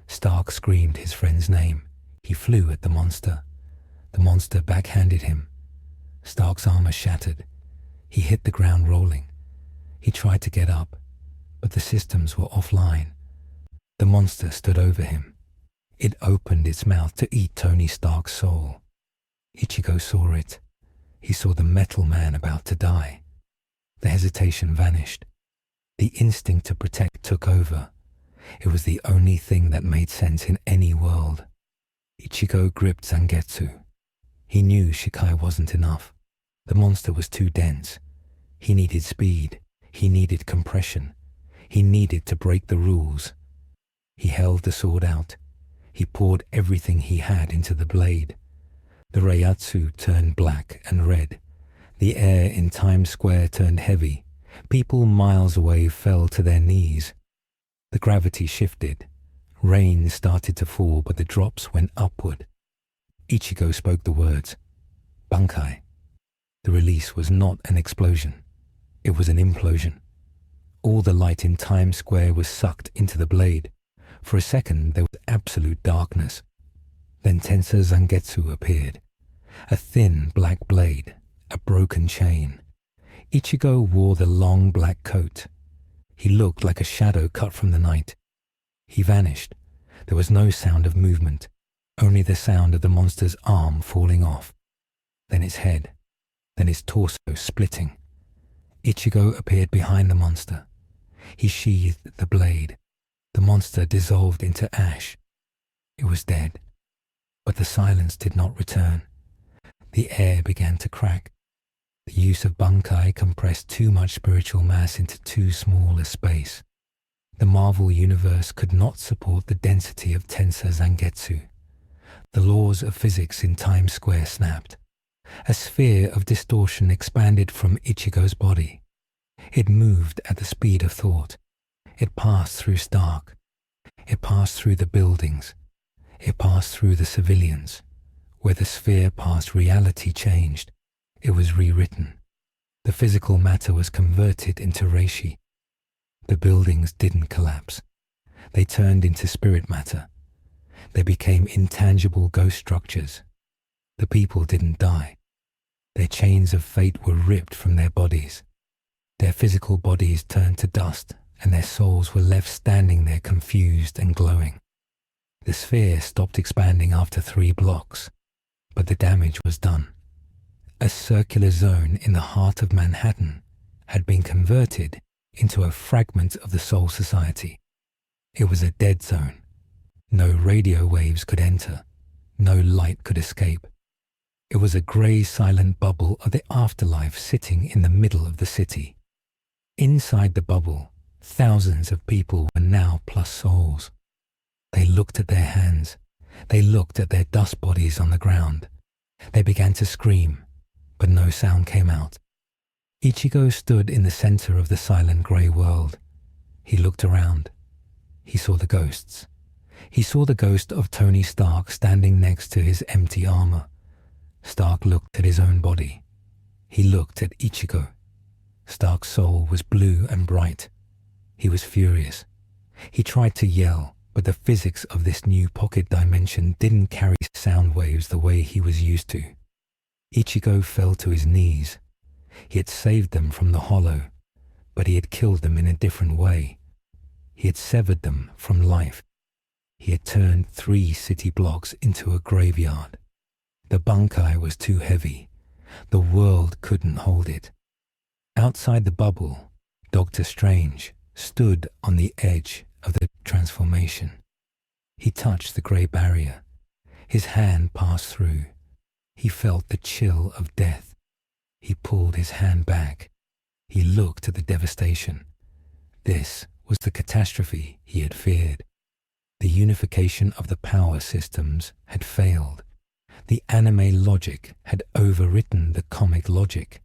Stark screamed his friend's name. He flew at the monster. The monster backhanded him. Stark's armor shattered. He hit the ground rolling. He tried to get up, but the systems were offline. The monster stood over him. It opened its mouth to eat Tony Stark's soul. Ichigo saw it. He saw the metal man about to die. The hesitation vanished. The instinct to protect took over. It was the only thing that made sense in any world. Ichigo gripped Zangetsu. He knew Shikai wasn't enough. The monster was too dense. He needed speed. He needed compression. He needed to break the rules. He held the sword out. He poured everything he had into the blade. The Reiatsu turned black and red. The air in Times Square turned heavy. People miles away fell to their knees. The gravity shifted. Rain started to fall, but the drops went upward. Ichigo spoke the words. Bankai. The release was not an explosion. It was an implosion. All the light in Times Square was sucked into the blade. For a second, there was absolute darkness. Then Tensor Zangetsu appeared. A thin black blade, a broken chain. Ichigo wore the long black coat. He looked like a shadow cut from the night. He vanished. There was no sound of movement, only the sound of the monster's arm falling off. Then its head, then its torso splitting. Ichigo appeared behind the monster. He sheathed the blade. The monster dissolved into ash. It was dead. But the silence did not return. The air began to crack. The use of Bankai compressed too much spiritual mass into too small a space. The Marvel Universe could not support the density of Tensor Zangetsu. The laws of physics in Times Square snapped. A sphere of distortion expanded from Ichigo's body. It moved at the speed of thought. It passed through Stark. It passed through the buildings. It passed through the civilians. Where the sphere passed, reality changed. It was rewritten. The physical matter was converted into reishi. The buildings didn't collapse. They turned into spirit matter. They became intangible ghost structures. The people didn't die. Their chains of fate were ripped from their bodies. Their physical bodies turned to dust, and their souls were left standing there confused and glowing. The sphere stopped expanding after 3 blocks, but the damage was done. A circular zone in the heart of Manhattan had been converted into a fragment of the Soul Society. It was a dead zone. No radio waves could enter. No light could escape. It was a grey silent bubble of the afterlife sitting in the middle of the city. Inside the bubble, thousands of people were now plus souls. They looked at their hands. They looked at their dust bodies on the ground. They began to scream, but no sound came out. Ichigo stood in the center of the silent grey world. He looked around. He saw the ghosts. He saw the ghost of Tony Stark standing next to his empty armor. Stark looked at his own body. He looked at Ichigo. Stark's soul was blue and bright. He was furious. He tried to yell, but the physics of this new pocket dimension didn't carry sound waves the way he was used to. Ichigo fell to his knees. He had saved them from the hollow, but he had killed them in a different way. He had severed them from life. He had turned 3 city blocks into a graveyard. The Bankai was too heavy. The world couldn't hold it. Outside the bubble, Dr. Strange stood on the edge of the transformation. He touched the grey barrier. His hand passed through. He felt the chill of death. He pulled his hand back. He looked at the devastation. This was the catastrophe he had feared. The unification of the power systems had failed. The anime logic had overwritten the comic logic.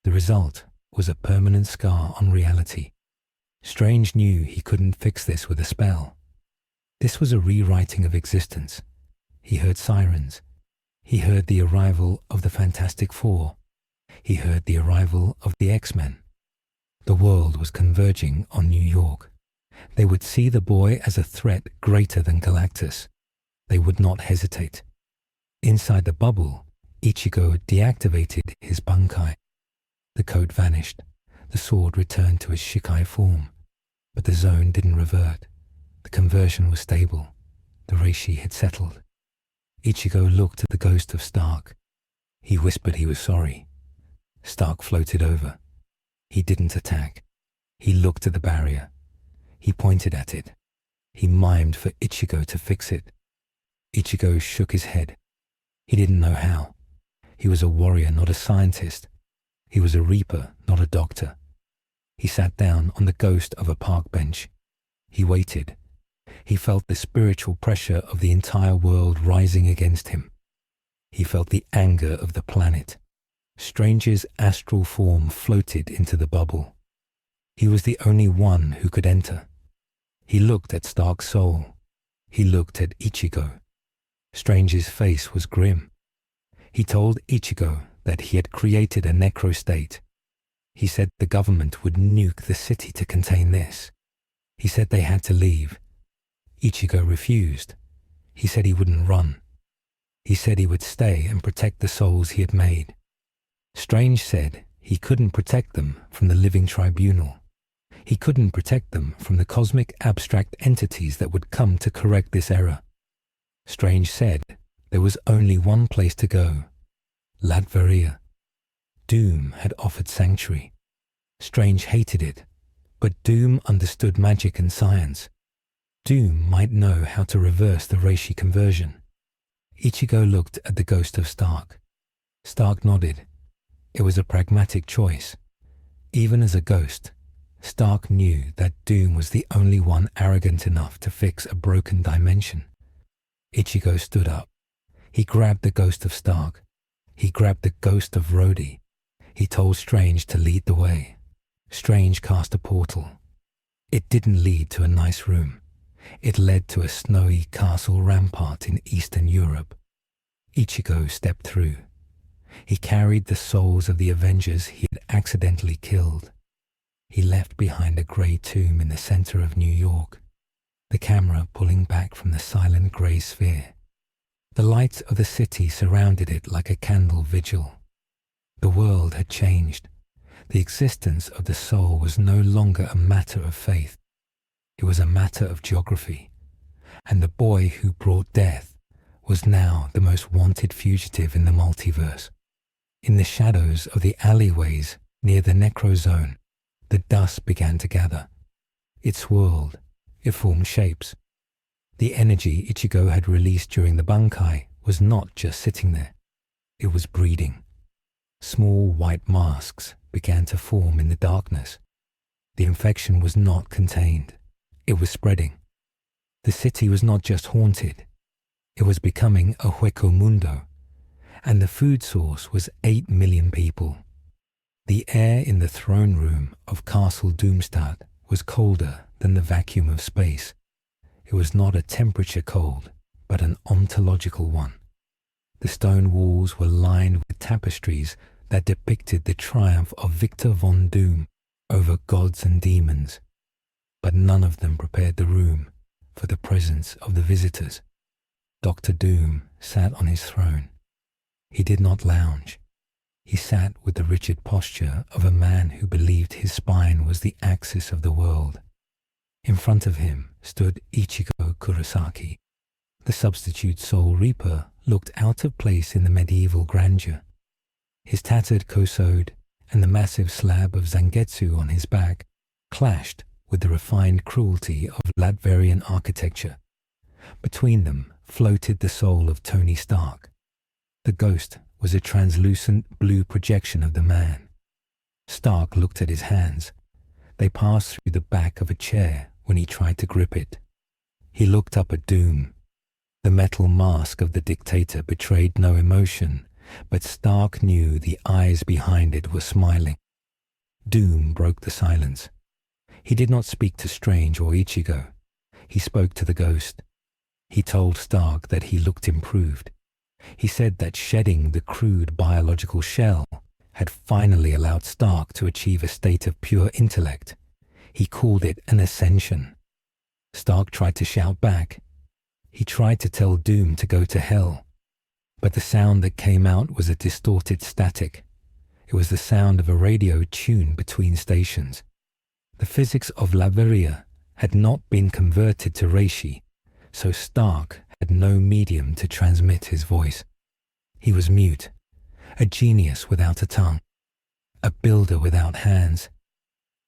The result was a permanent scar on reality. Strange knew he couldn't fix this with a spell. This was a rewriting of existence. He heard sirens. He heard the arrival of the Fantastic Four. He heard the arrival of the X-Men. The world was converging on New York. They would see the boy as a threat greater than Galactus. They would not hesitate. Inside the bubble, Ichigo deactivated his Bankai. The coat vanished. The sword returned to its Shikai form. But the zone didn't revert. The conversion was stable. The reishi had settled. Ichigo looked at the ghost of Stark. He whispered he was sorry. Stark floated over. He didn't attack. He looked at the barrier. He pointed at it. He mimed for Ichigo to fix it. Ichigo shook his head. He didn't know how. He was a warrior, not a scientist. He was a reaper, not a doctor. He sat down on the ghost of a park bench. He waited. He felt the spiritual pressure of the entire world rising against him. He felt the anger of the planet. Strange's astral form floated into the bubble. He was the only one who could enter. He looked at Stark's soul. He looked at Ichigo. Strange's face was grim. He told Ichigo that he had created a necro-state. He said the government would nuke the city to contain this. He said they had to leave. Ichigo refused. He said he wouldn't run. He said he would stay and protect the souls he had made. Strange said he couldn't protect them from the living tribunal. He couldn't protect them from the cosmic abstract entities that would come to correct this error. Strange said there was only one place to go, Latveria. Doom had offered sanctuary. Strange hated it, but Doom understood magic and science. Doom might know how to reverse the reishi conversion. Ichigo looked at the ghost of Stark. Stark nodded. It was a pragmatic choice. Even as a ghost, Stark knew that Doom was the only one arrogant enough to fix a broken dimension. Ichigo stood up. He grabbed the ghost of Stark. He grabbed the ghost of Rhodey. He told Strange to lead the way. Strange cast a portal. It didn't lead to a nice room. It led to a snowy castle rampart in Eastern Europe. Ichigo stepped through. He carried the souls of the Avengers he had accidentally killed. He left behind a grey tomb in the center of New York, the camera pulling back from the silent grey sphere. The lights of the city surrounded it like a candle vigil. The world had changed. The existence of the soul was no longer a matter of faith. It was a matter of geography. And the boy who brought death was now the most wanted fugitive in the multiverse. In the shadows of the alleyways near the Necrozone, the dust began to gather. It swirled. It formed shapes. The energy Ichigo had released during the Bankai was not just sitting there. It was breeding. Small white masks began to form in the darkness. The infection was not contained. It was spreading. The city was not just haunted. It was becoming a hueco mundo. And the food source was 8 million people. The air in the throne room of Castle Doomstadt was colder than the vacuum of space. It was not a temperature cold, but an ontological one. The stone walls were lined with tapestries that depicted the triumph of Victor von Doom over gods and demons, but none of them prepared the room for the presence of the visitors. Dr. Doom sat on his throne. He did not lounge. He sat with the rigid posture of a man who believed his spine was the axis of the world. In front of him stood Ichigo Kurosaki. The substitute Soul Reaper looked out of place in the medieval grandeur. His tattered kosode and the massive slab of zangetsu on his back clashed with the refined cruelty of Latverian architecture. Between them floated the soul of Tony Stark. The ghost was a translucent blue projection of the man. Stark looked at his hands. They passed through the back of a chair when he tried to grip it. He looked up at Doom. The metal mask of the dictator betrayed no emotion, but Stark knew the eyes behind it were smiling. Doom broke the silence. He did not speak to Strange or Ichigo. He spoke to the ghost. He told Stark that he looked improved. He said that shedding the crude biological shell had finally allowed Stark to achieve a state of pure intellect. He called it an ascension. Stark tried to shout back. He tried to tell Doom to go to hell. But the sound that came out was a distorted static. It was the sound of a radio tuned between stations. The physics of Latveria had not been converted to Reishi, so Stark had no medium to transmit his voice. He was mute, a genius without a tongue, a builder without hands.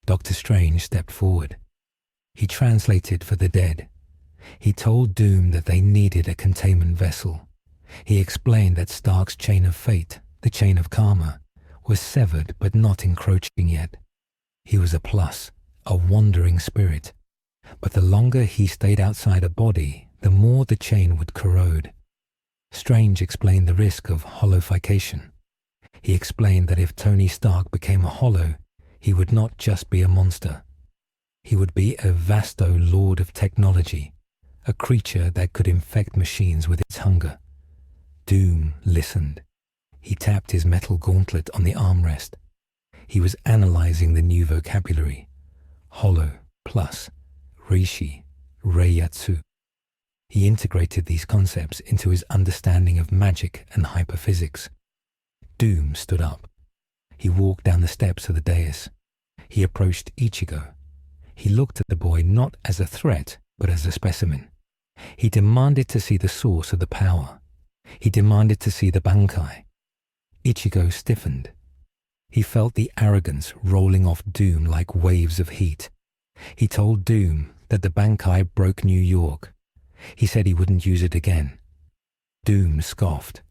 Dr. Strange stepped forward. He translated for the dead. He told Doom that they needed a containment vessel. He explained that Stark's chain of fate, the chain of karma, was severed but not encroaching yet. He was a plus, a wandering spirit. But the longer he stayed outside a body, the more the chain would corrode. Strange explained the risk of holofication. He explained that if Tony Stark became a hollow, he would not just be a monster. He would be a vasto lord of technology, a creature that could infect machines with its hunger. Doom listened. He tapped his metal gauntlet on the armrest. He was analyzing the new vocabulary. Hollow, plus, Rishi, Reiyatsu. He integrated these concepts into his understanding of magic and hyperphysics. Doom stood up. He walked down the steps of the dais. He approached Ichigo. He looked at the boy not as a threat, but as a specimen. He demanded to see the source of the power. He demanded to see the Bankai. Ichigo stiffened. He felt the arrogance rolling off Doom like waves of heat. He told Doom that the Bankai broke New York. He said he wouldn't use it again. Doom scoffed.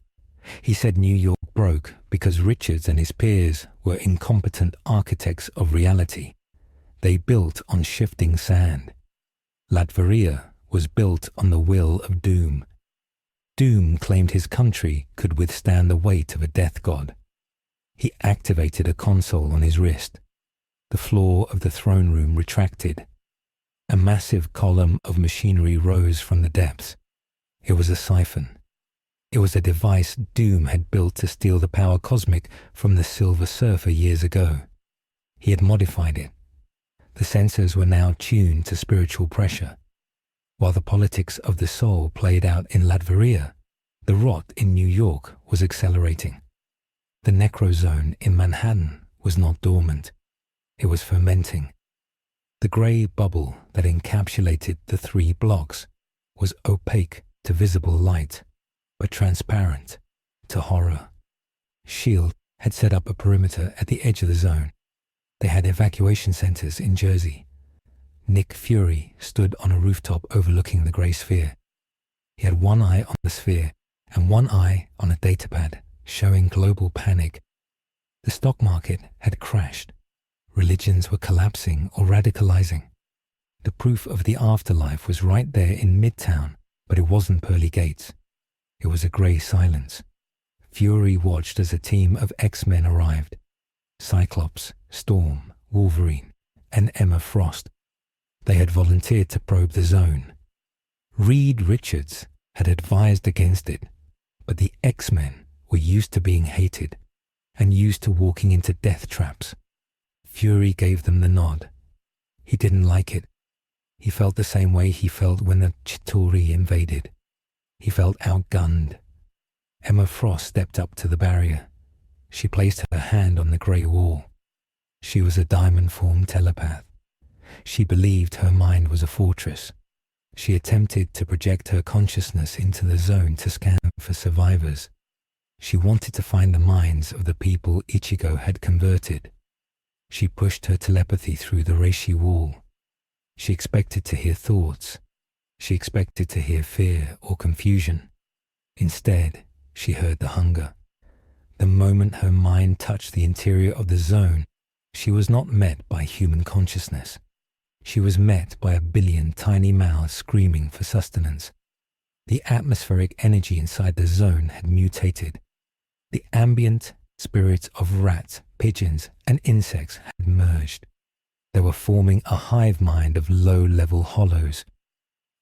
He said New York broke because Richards and his peers were incompetent architects of reality. They built on shifting sand. Latveria was built on the will of Doom. Doom claimed his country could withstand the weight of a death god. He activated a console on his wrist. The floor of the throne room retracted. A massive column of machinery rose from the depths. It was a siphon. It was a device Doom had built to steal the power cosmic from the Silver Surfer years ago. He had modified it. The sensors were now tuned to spiritual pressure. While the politics of the soul played out in Latveria, the rot in New York was accelerating. The Necrozone in Manhattan was not dormant. It was fermenting. The grey bubble that encapsulated the 3 blocks was opaque to visible light, but transparent to horror. S.H.I.E.L.D. had set up a perimeter at the edge of the zone. They had evacuation centers in Jersey. Nick Fury stood on a rooftop overlooking the grey sphere. He had one eye on the sphere and one eye on a datapad showing global panic. The stock market had crashed. Religions were collapsing or radicalizing. The proof of the afterlife was right there in Midtown, but it wasn't pearly gates. It was a grey silence. Fury watched as a team of X-Men arrived. Cyclops, Storm, Wolverine, and Emma Frost. They had volunteered to probe the zone. Reed Richards had advised against it, but the X-Men were used to being hated and used to walking into death traps. Fury gave them the nod. He didn't like it. He felt the same way he felt when the Chitauri invaded. He felt outgunned. Emma Frost stepped up to the barrier. She placed her hand on the grey wall. She was a diamond-formed telepath. She believed her mind was a fortress. She attempted to project her consciousness into the zone to scan for survivors. She wanted to find the minds of the people Ichigo had converted. She pushed her telepathy through the reishi wall. She expected to hear thoughts. She expected to hear fear or confusion. Instead, she heard the hunger. The moment her mind touched the interior of the zone, she was not met by human consciousness. She was met by a billion tiny mouths screaming for sustenance. The atmospheric energy inside the zone had mutated. The ambient spirits of rats, pigeons, and insects had merged. They were forming a hive mind of low-level hollows.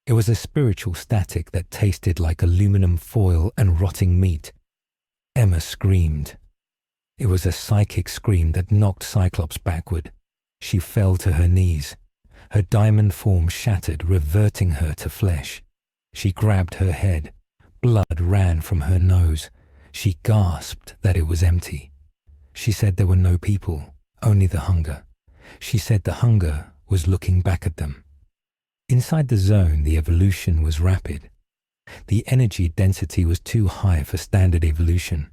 It was a spiritual static that tasted like aluminum foil and rotting meat. Emma screamed. It was a psychic scream that knocked Cyclops backward. She fell to her knees. Her diamond form shattered, reverting her to flesh. She grabbed her head. Blood ran from her nose. She gasped that it was empty. She said there were no people, only the hunger. She said the hunger was looking back at them. Inside the zone, the evolution was rapid. The energy density was too high for standard evolution.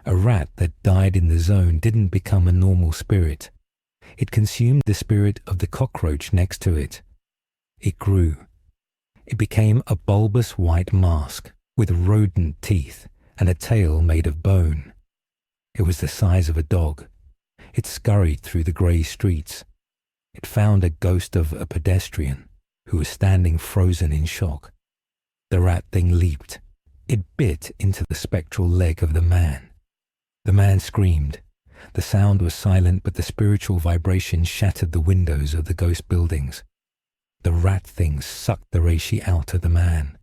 A rat that died in the zone didn't become a normal spirit. It consumed the spirit of the cockroach next to it. It grew. It became a bulbous white mask with rodent teeth and a tail made of bone. It was the size of a dog. It scurried through the grey streets. It found a ghost of a pedestrian who was standing frozen in shock. The rat thing leaped. It bit into the spectral leg of the man. The man screamed. The sound was silent, but the spiritual vibration shattered the windows of the ghost buildings. The rat thing sucked the reishi out of the man.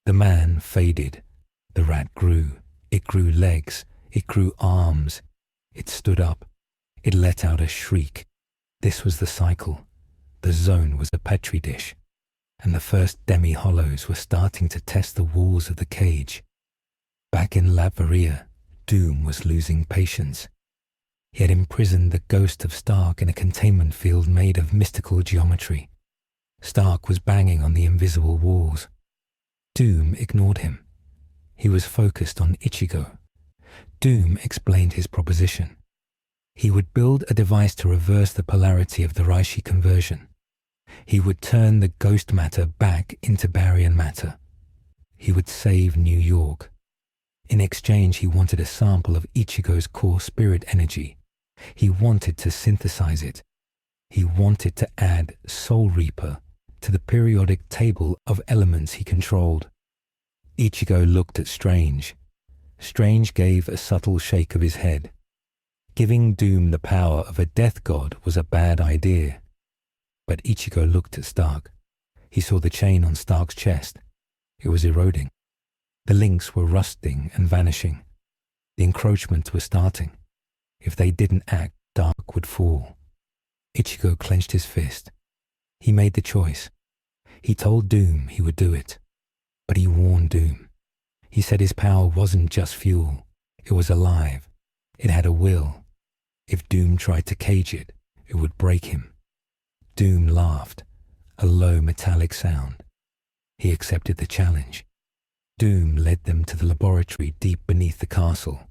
The man faded. The rat grew. It grew legs. It grew arms. It stood up. It let out a shriek. This was the cycle. The zone was a petri dish, and the first demi-hollows were starting to test the walls of the cage. Back in Latveria, Doom was losing patience. He had imprisoned the ghost of Stark in a containment field made of mystical geometry. Stark was banging on the invisible walls. Doom ignored him. He was focused on Ichigo. Doom explained his proposition. He would build a device to reverse the polarity of the reishi conversion. He would turn the ghost matter back into baryon matter. He would save New York. In exchange, he wanted a sample of Ichigo's core spirit energy. He wanted to synthesize it. He wanted to add Soul Reaper to the periodic table of elements he controlled. Ichigo looked at Strange. Strange gave a subtle shake of his head. Giving Doom the power of a death god was a bad idea. But Ichigo looked at Stark. He saw the chain on Stark's chest. It was eroding. The links were rusting and vanishing. The encroachment was starting. If they didn't act, Dark would fall. Ichigo clenched his fist. He made the choice. He told Doom he would do it. But he warned Doom. He said his power wasn't just fuel. It was alive. It had a will. If Doom tried to cage it, it would break him. Doom laughed, a low metallic sound. He accepted the challenge. Doom led them to the laboratory deep beneath the castle.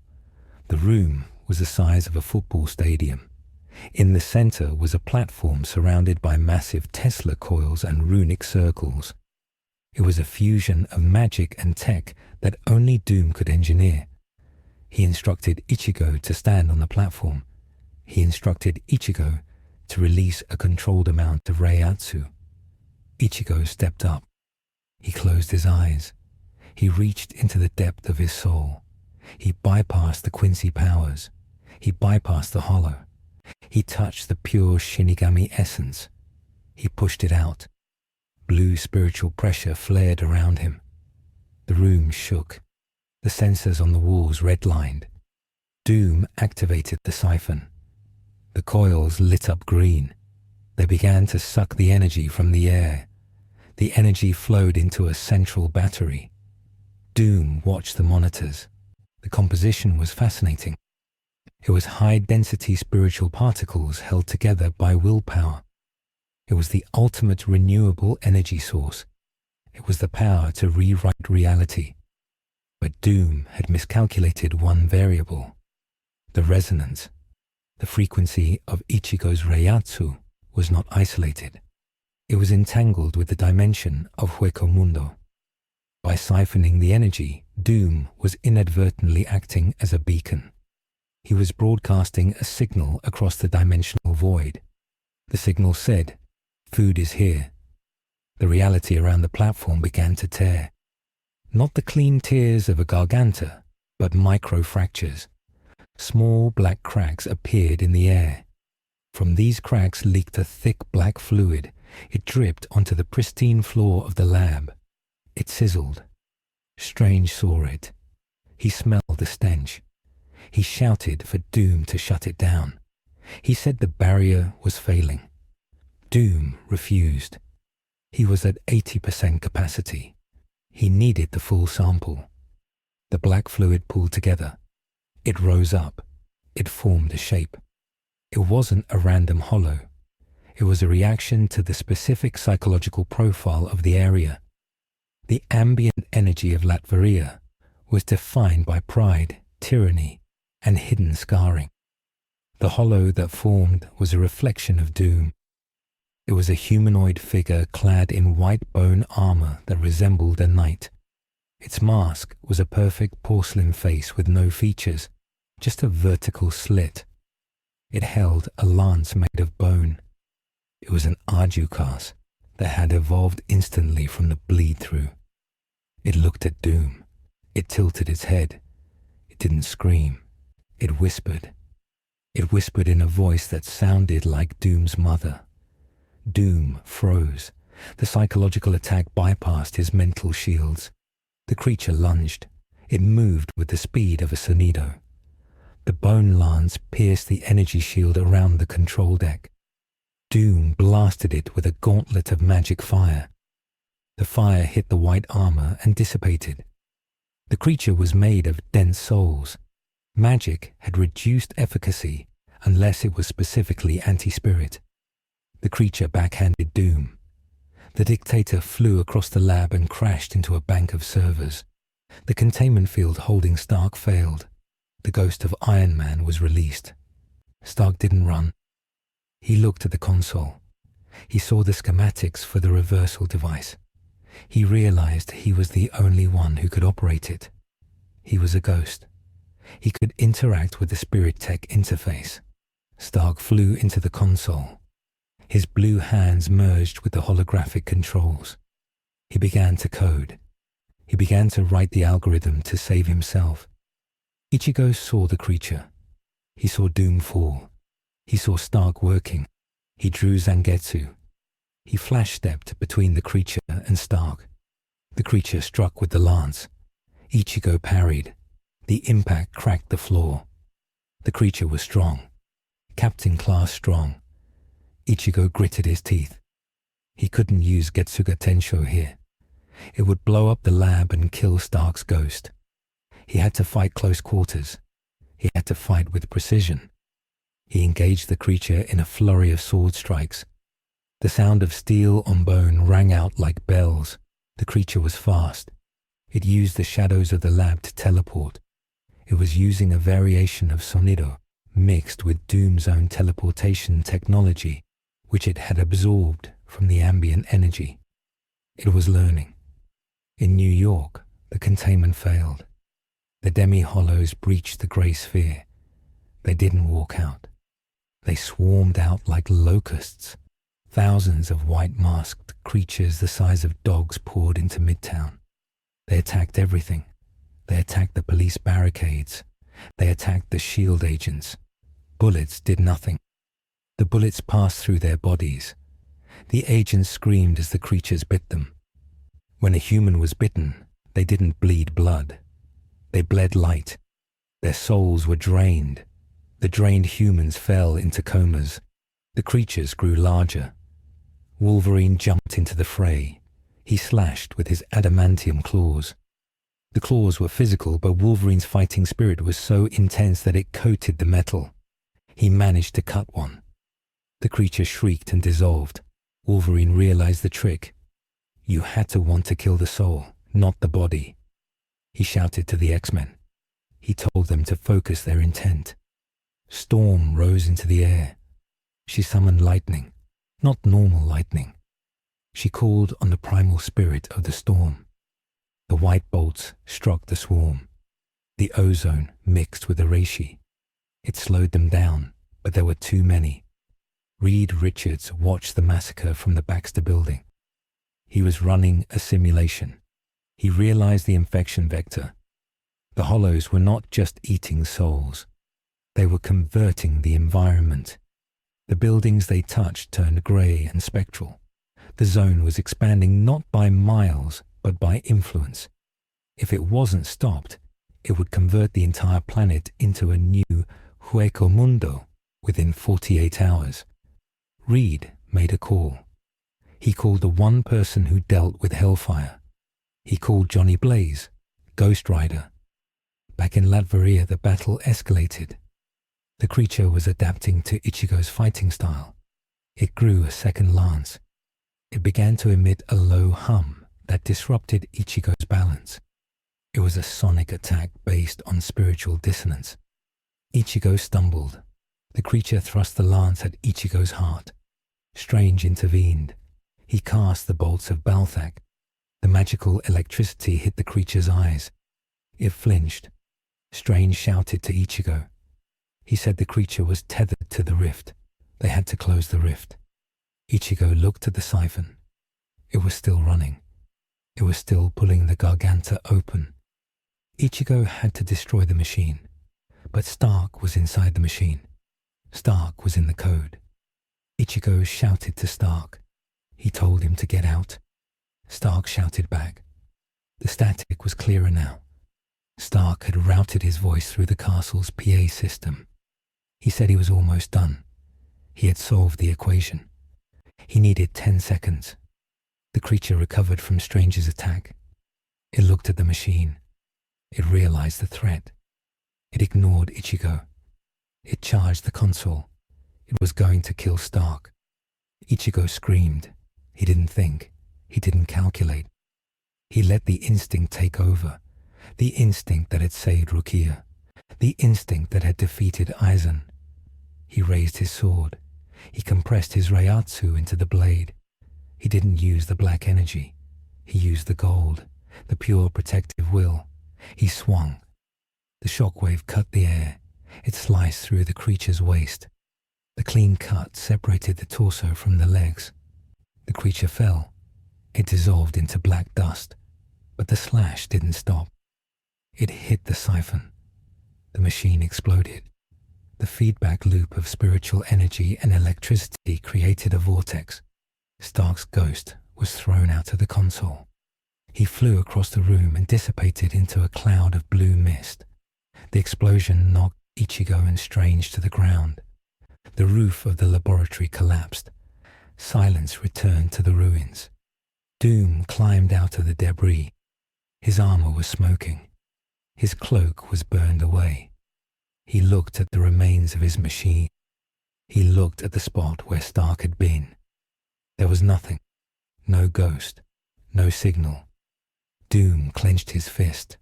The room was the size of a football stadium. In the center was a platform surrounded by massive Tesla coils and runic circles. It was a fusion of magic and tech that only Doom could engineer. He instructed Ichigo to stand on the platform. He instructed Ichigo to release a controlled amount of Reiatsu. Ichigo stepped up. He closed his eyes. He reached into the depth of his soul. He bypassed the Quincy powers. He bypassed the hollow. He touched the pure Shinigami essence. He pushed it out. Blue spiritual pressure flared around him. The room shook. The sensors on the walls redlined. Doom activated the siphon. The coils lit up green. They began to suck the energy from the air. The energy flowed into a central battery. Doom watched the monitors. The composition was fascinating. It was high-density spiritual particles held together by willpower. It was the ultimate renewable energy source. It was the power to rewrite reality. But Doom had miscalculated one variable. The resonance. The frequency of Ichigo's Reiatsu was not isolated. It was entangled with the dimension of Hueco Mundo. By siphoning the energy, Doom was inadvertently acting as a beacon. He was broadcasting a signal across the dimensional void. The signal said, "Food is here." The reality around the platform began to tear. Not the clean tears of a garganta, but micro-fractures. Small black cracks appeared in the air. From these cracks leaked a thick black fluid. It dripped onto the pristine floor of the lab. It sizzled. Strange saw it. He smelled the stench. He shouted for Doom to shut it down. He said the barrier was failing. Doom refused. He was at 80% capacity. He needed the full sample. The black fluid pulled together. It rose up. It formed a shape. It wasn't a random hollow. It was a reaction to the specific psychological profile of the area. The ambient energy of Latveria was defined by pride, tyranny, and hidden scarring. The hollow that formed was a reflection of Doom. It was a humanoid figure clad in white bone armor that resembled a knight. Its mask was a perfect porcelain face with no features, just a vertical slit. It held a lance made of bone. It was an Arjukas that had evolved instantly from the bleed-through. It looked at Doom. It tilted its head. It didn't scream. It whispered. It whispered in a voice that sounded like Doom's mother. Doom froze. The psychological attack bypassed his mental shields. The creature lunged. It moved with the speed of a Sonido. The bone lance pierced the energy shield around the control deck. Doom blasted it with a gauntlet of magic fire. The fire hit the white armor and dissipated. The creature was made of dense souls. Magic had reduced efficacy unless it was specifically anti-spirit. The creature backhanded Doom. The dictator flew across the lab and crashed into a bank of servers. The containment field holding Stark failed. The ghost of Iron Man was released. Stark didn't run. He looked at the console. He saw the schematics for the reversal device. He realized he was the only one who could operate it. He was a ghost. He could interact with the Spirit Tech interface. Stark flew into the console. His blue hands merged with the holographic controls. He began to code. He began to write the algorithm to save himself. Ichigo saw the creature. He saw Doom fall. He saw Stark working. He drew Zangetsu. He flash-stepped between the creature and Stark. The creature struck with the lance. Ichigo parried. The impact cracked the floor. The creature was strong. Captain class strong. Ichigo gritted his teeth. He couldn't use Getsuga Tensho here. It would blow up the lab and kill Stark's ghost. He had to fight close quarters. He had to fight with precision. He engaged the creature in a flurry of sword strikes. The sound of steel on bone rang out like bells. The creature was fast. It used the shadows of the lab to teleport. It was using a variation of Sonido mixed with Doom's own teleportation technology, which it had absorbed from the ambient energy. It was learning. In New York, the containment failed. The demi-hollows breached the grey sphere. They didn't walk out. They swarmed out like locusts. Thousands of white-masked creatures the size of dogs poured into Midtown. They attacked everything. They attacked the police barricades. They attacked the shield agents. Bullets did nothing. The bullets passed through their bodies. The agents screamed as the creatures bit them. When a human was bitten, they didn't bleed blood. They bled light. Their souls were drained. The drained humans fell into comas. The creatures grew larger. Wolverine jumped into the fray. He slashed with his adamantium claws. The claws were physical, but Wolverine's fighting spirit was so intense that it coated the metal. He managed to cut one. The creature shrieked and dissolved. Wolverine realized the trick. You had to want to kill the soul, not the body. He shouted to the X-Men. He told them to focus their intent. Storm rose into the air. She summoned lightning, not normal lightning. She called on the primal spirit of the storm. The white bolts struck the swarm. The ozone mixed with the reishi. It slowed them down, but there were too many. Reed Richards watched the massacre from the Baxter building. He was running a simulation. He realized the infection vector. The hollows were not just eating souls. They were converting the environment. The buildings they touched turned grey and spectral. The zone was expanding not by miles, but by influence. If it wasn't stopped, it would convert the entire planet into a new Hueco Mundo within 48 hours. Reed made a call. He called the one person who dealt with Hellfire. He called Johnny Blaze, Ghost Rider. Back in Latveria, the battle escalated. The creature was adapting to Ichigo's fighting style. It grew a second lance. It began to emit a low hum that disrupted Ichigo's balance. It was a sonic attack based on spiritual dissonance. Ichigo stumbled. The creature thrust the lance at Ichigo's heart. Strange intervened. He cast the bolts of Balthak. The magical electricity hit the creature's eyes. It flinched. Strange shouted to Ichigo. He said the creature was tethered to the rift. They had to close the rift. Ichigo looked at the siphon. It was still running. It was still pulling the Garganta open. Ichigo had to destroy the machine. But Stark was inside the machine. Stark was in the code. Ichigo shouted to Stark. He told him to get out. Stark shouted back. The static was clearer now. Stark had routed his voice through the castle's PA system. He said he was almost done. He had solved the equation. He needed 10 seconds. The creature recovered from Strange's attack. It looked at the machine. It realized the threat. It ignored Ichigo. It charged the console. It was going to kill Stark. Ichigo screamed. He didn't think. He didn't calculate. He let the instinct take over. The instinct that had saved Rukia. The instinct that had defeated Aizen. He raised his sword. He compressed his Reiatsu into the blade. He didn't use the black energy. He used the gold, the pure protective will. He swung. The shockwave cut the air. It sliced through the creature's waist. The clean cut separated the torso from the legs. The creature fell. It dissolved into black dust. But the slash didn't stop. It hit the siphon. The machine exploded. The feedback loop of spiritual energy and electricity created a vortex. Stark's ghost was thrown out of the console. He flew across the room and dissipated into a cloud of blue mist. The explosion knocked Ichigo and Strange to the ground. The roof of the laboratory collapsed. Silence returned to the ruins. Doom climbed out of the debris. His armor was smoking. His cloak was burned away. He looked at the remains of his machine. He looked at the spot where Stark had been. There was nothing. No ghost. No signal. Doom clenched his fist.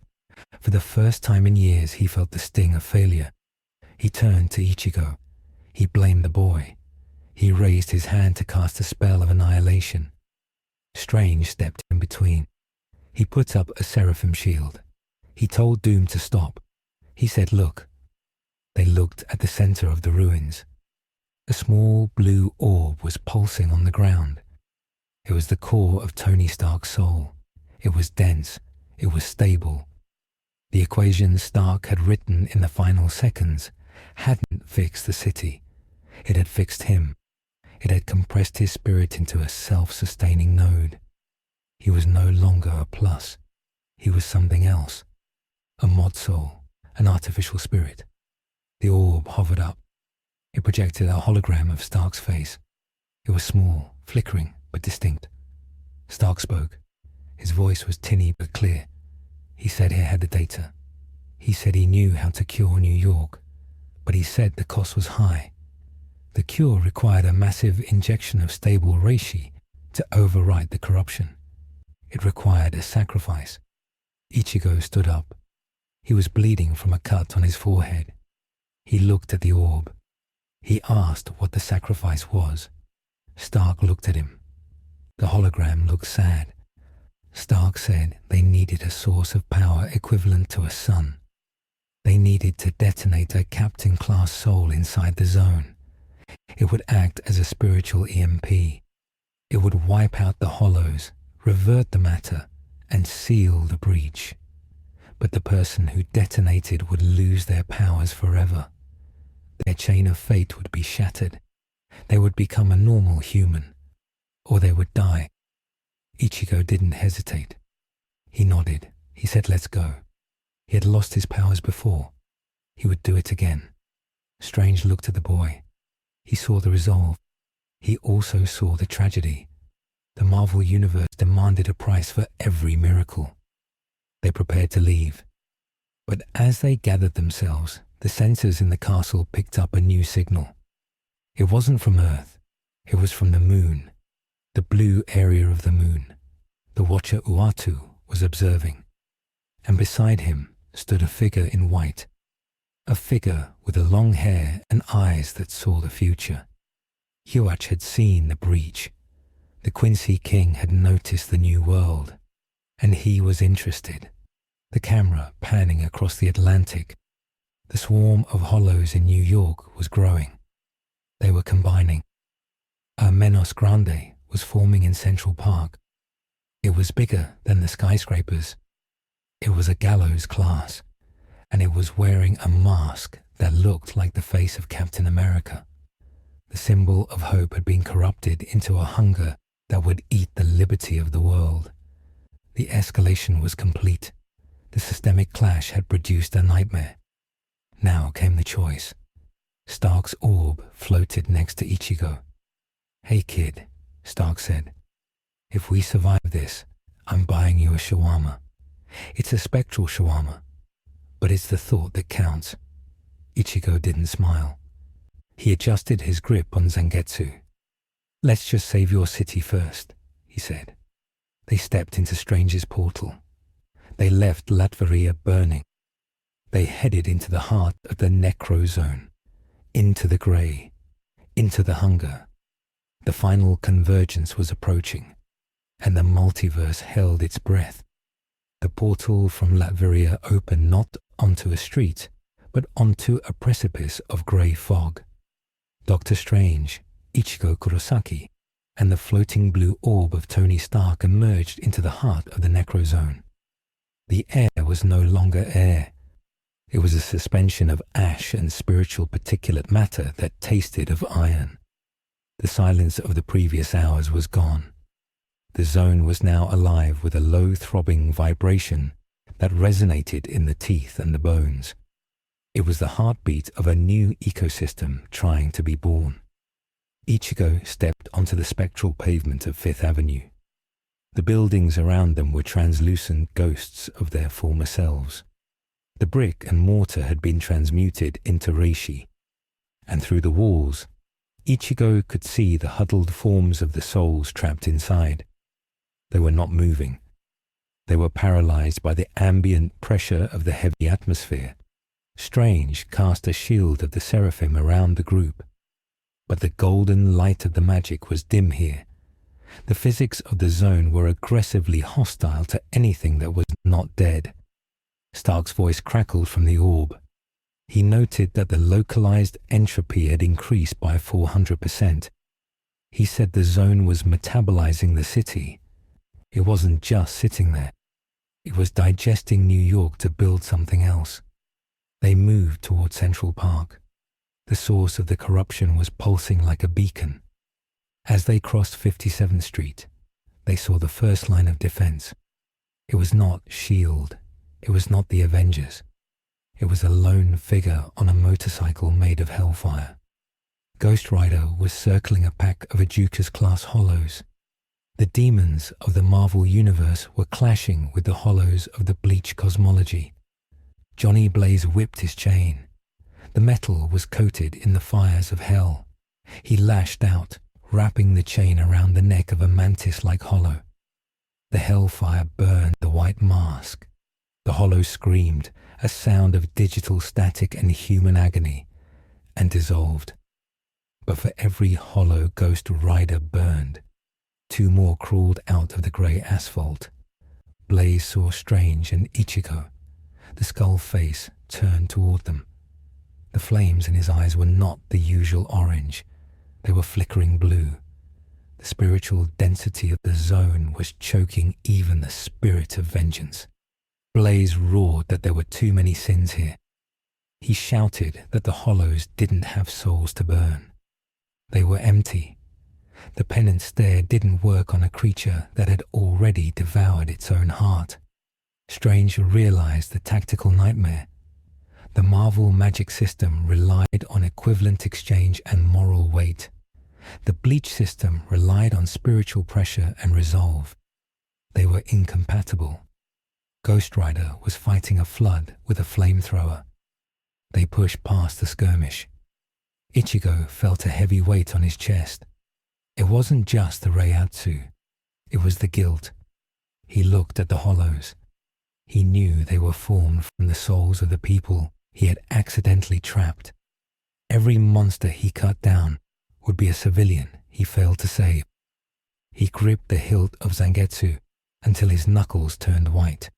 For the first time in years, he felt the sting of failure. He turned to Ichigo. He blamed the boy. He raised his hand to cast a spell of annihilation. Strange stepped in between. He put up a seraphim shield. He told Doom to stop. He said, "Look." They looked at the center of the ruins. A small blue orb was pulsing on the ground. It was the core of Tony Stark's soul. It was dense. It was stable. The equations Stark had written in the final seconds hadn't fixed the city. It had fixed him. It had compressed his spirit into a self-sustaining node. He was no longer a plus. He was something else. A mod soul, an artificial spirit. The orb hovered up. It projected a hologram of Stark's face. It was small, flickering, but distinct. Stark spoke. His voice was tinny but clear. He said he had the data. He said he knew how to cure New York, but he said the cost was high. The cure required a massive injection of stable reishi to overwrite the corruption. It required a sacrifice. Ichigo stood up. He was bleeding from a cut on his forehead. He looked at the orb. He asked what the sacrifice was. Stark looked at him. The hologram looked sad. Stark said they needed a source of power equivalent to a sun. They needed to detonate a captain-class soul inside the zone. It would act as a spiritual EMP. It would wipe out the hollows, revert the matter, and seal the breach. But the person who detonated would lose their powers forever. Their chain of fate would be shattered. They would become a normal human, or they would die. Ichigo didn't hesitate. He nodded. He said, "Let's go." He had lost his powers before. He would do it again. Strange looked at the boy. He saw the resolve. He also saw the tragedy. The Marvel Universe demanded a price for every miracle. They prepared to leave. But as they gathered themselves, the sensors in the castle picked up a new signal. It wasn't from Earth. It was from the moon, the blue area of the moon. The Watcher Uatu was observing. And beside him stood a figure in white. A figure with the long hair and eyes that saw the future. Yuach had seen the breach. The Quincy King had noticed the new world. And he was interested. The camera panning across the Atlantic. The swarm of hollows in New York was growing. They were combining. A Menos Grande was forming in Central Park. It was bigger than the skyscrapers. It was a gallows class, and it was wearing a mask that looked like the face of Captain America. The symbol of hope had been corrupted into a hunger that would eat the liberty of the world. The escalation was complete. The systemic clash had produced a nightmare. Now came the choice. Stark's orb floated next to Ichigo. "Hey kid," Stark said. "If we survive this, I'm buying you a shawarma. It's a spectral shawarma, but it's the thought that counts." Ichigo didn't smile. He adjusted his grip on Zangetsu. "Let's just save your city first," he said. They stepped into Strange's portal. They left Latveria burning. They headed into the heart of the Necrozone, into the grey, into the hunger. The final convergence was approaching, and the multiverse held its breath. The portal from Latveria opened not onto a street, but onto a precipice of grey fog. Dr. Strange, Ichigo Kurosaki, and the floating blue orb of Tony Stark emerged into the heart of the Necrozone. The air was no longer air. It was a suspension of ash and spiritual particulate matter that tasted of iron. The silence of the previous hours was gone. The zone was now alive with a low throbbing vibration that resonated in the teeth and the bones. It was the heartbeat of a new ecosystem trying to be born. Ichigo stepped onto the spectral pavement of Fifth Avenue. The buildings around them were translucent ghosts of their former selves. The brick and mortar had been transmuted into reishi, and through the walls, Ichigo could see the huddled forms of the souls trapped inside. They were not moving. They were paralyzed by the ambient pressure of the heavy atmosphere. Strange cast a shield of the seraphim around the group, but the golden light of the magic was dim here. The physics of the zone were aggressively hostile to anything that was not dead. Stark's voice crackled from the orb. He noted that the localized entropy had increased by 400%. He said the zone was metabolizing the city. It wasn't just sitting there. It was digesting New York to build something else. They moved toward Central Park. The source of the corruption was pulsing like a beacon. As they crossed 57th Street, they saw the first line of defense. It was not S.H.I.E.L.D. It was not the Avengers. It was a lone figure on a motorcycle made of hellfire. Ghost Rider was circling a pack of Ajukas-class hollows. The demons of the Marvel Universe were clashing with the hollows of the Bleach cosmology. Johnny Blaze whipped his chain. The metal was coated in the fires of hell. He lashed out, wrapping the chain around the neck of a mantis-like hollow. The hellfire burned the white mask. The hollow screamed, a sound of digital static and human agony, and dissolved. But for every hollow Ghost Rider burned, 2 more crawled out of the grey asphalt. Blaze saw Strange and Ichigo. The skull face turned toward them. The flames in his eyes were not the usual orange. They were flickering blue. The spiritual density of the zone was choking even the spirit of vengeance. Blaze roared that there were too many sins here. He shouted that the hollows didn't have souls to burn. They were empty. The penance stare didn't work on a creature that had already devoured its own heart. Strange realized the tactical nightmare. The Marvel magic system relied on equivalent exchange and moral weight. The Bleach system relied on spiritual pressure and resolve. They were incompatible. Ghost Rider was fighting a flood with a flamethrower. They pushed past the skirmish. Ichigo felt a heavy weight on his chest. It wasn't just the Reiatsu. It was the guilt. He looked at the hollows. He knew they were formed from the souls of the people he had accidentally trapped. Every monster he cut down would be a civilian he failed to save. He gripped the hilt of Zangetsu until his knuckles turned white.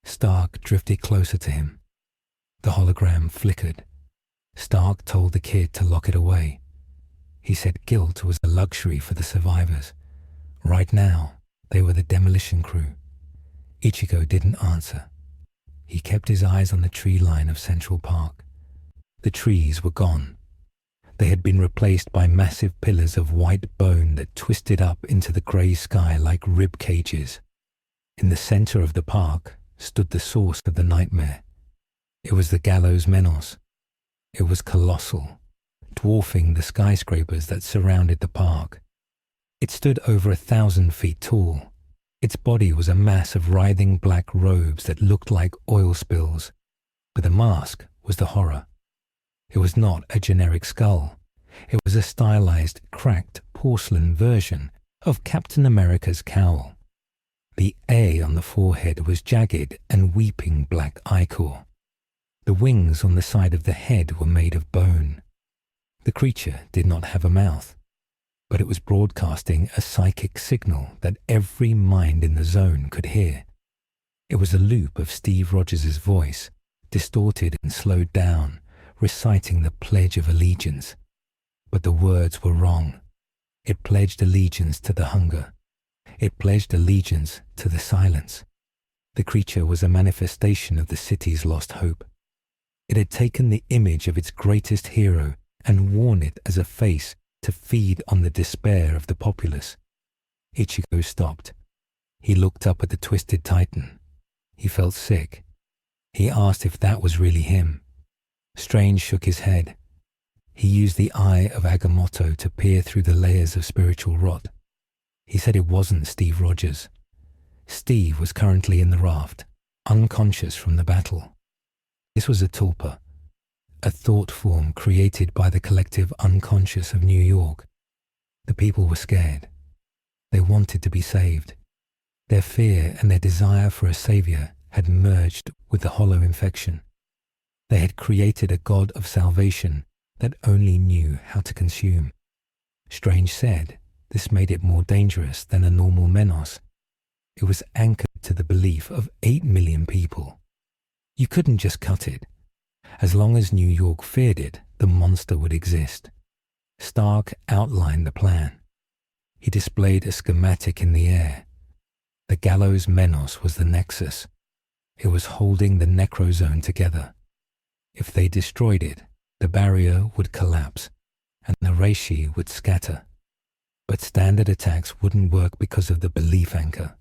Stark drifted closer to him. The hologram flickered. Stark told the kid to lock it away. He said guilt was a luxury for the survivors. Right now, they were the demolition crew. Ichigo didn't answer. He kept his eyes on the tree line of Central Park. The trees were gone. They had been replaced by massive pillars of white bone that twisted up into the grey sky like rib cages. In the center of the park stood the source of the nightmare. It was the Gallows Menos. It was colossal, dwarfing the skyscrapers that surrounded the park. It stood over 1,000 feet tall. Its body was a mass of writhing black robes that looked like oil spills, but the mask was the horror. It was not a generic skull. It was a stylized, cracked porcelain version of Captain America's cowl. The A on the forehead was jagged and weeping black ichor. The wings on the side of the head were made of bone. The creature did not have a mouth, but it was broadcasting a psychic signal that every mind in the zone could hear. It was a loop of Steve Rogers' voice, distorted and slowed down, reciting the Pledge of Allegiance. But the words were wrong. It pledged allegiance to the hunger. It pledged allegiance to the silence. The creature was a manifestation of the city's lost hope. It had taken the image of its greatest hero and worn it as a face to feed on the despair of the populace. Ichigo stopped. He looked up at the twisted titan. He felt sick. He asked if that was really him. Strange shook his head. He used the eye of Agamotto to peer through the layers of spiritual rot. He said it wasn't Steve Rogers. Steve was currently in the raft, unconscious from the battle. This was a tulpa, a thought form created by the collective unconscious of New York. The people were scared. They wanted to be saved. Their fear and their desire for a savior had merged with the hollow infection. They had created a god of salvation that only knew how to consume. Strange said this made it more dangerous than a normal menos. It was anchored to the belief of 8 million people. You couldn't just cut it. As long as New York feared it, the monster would exist. Stark outlined the plan. He displayed a schematic in the air. The gallows menos was the nexus. It was holding the Necrozone together. If they destroyed it, the barrier would collapse, and the reishi would scatter. But standard attacks wouldn't work because of the belief anchor.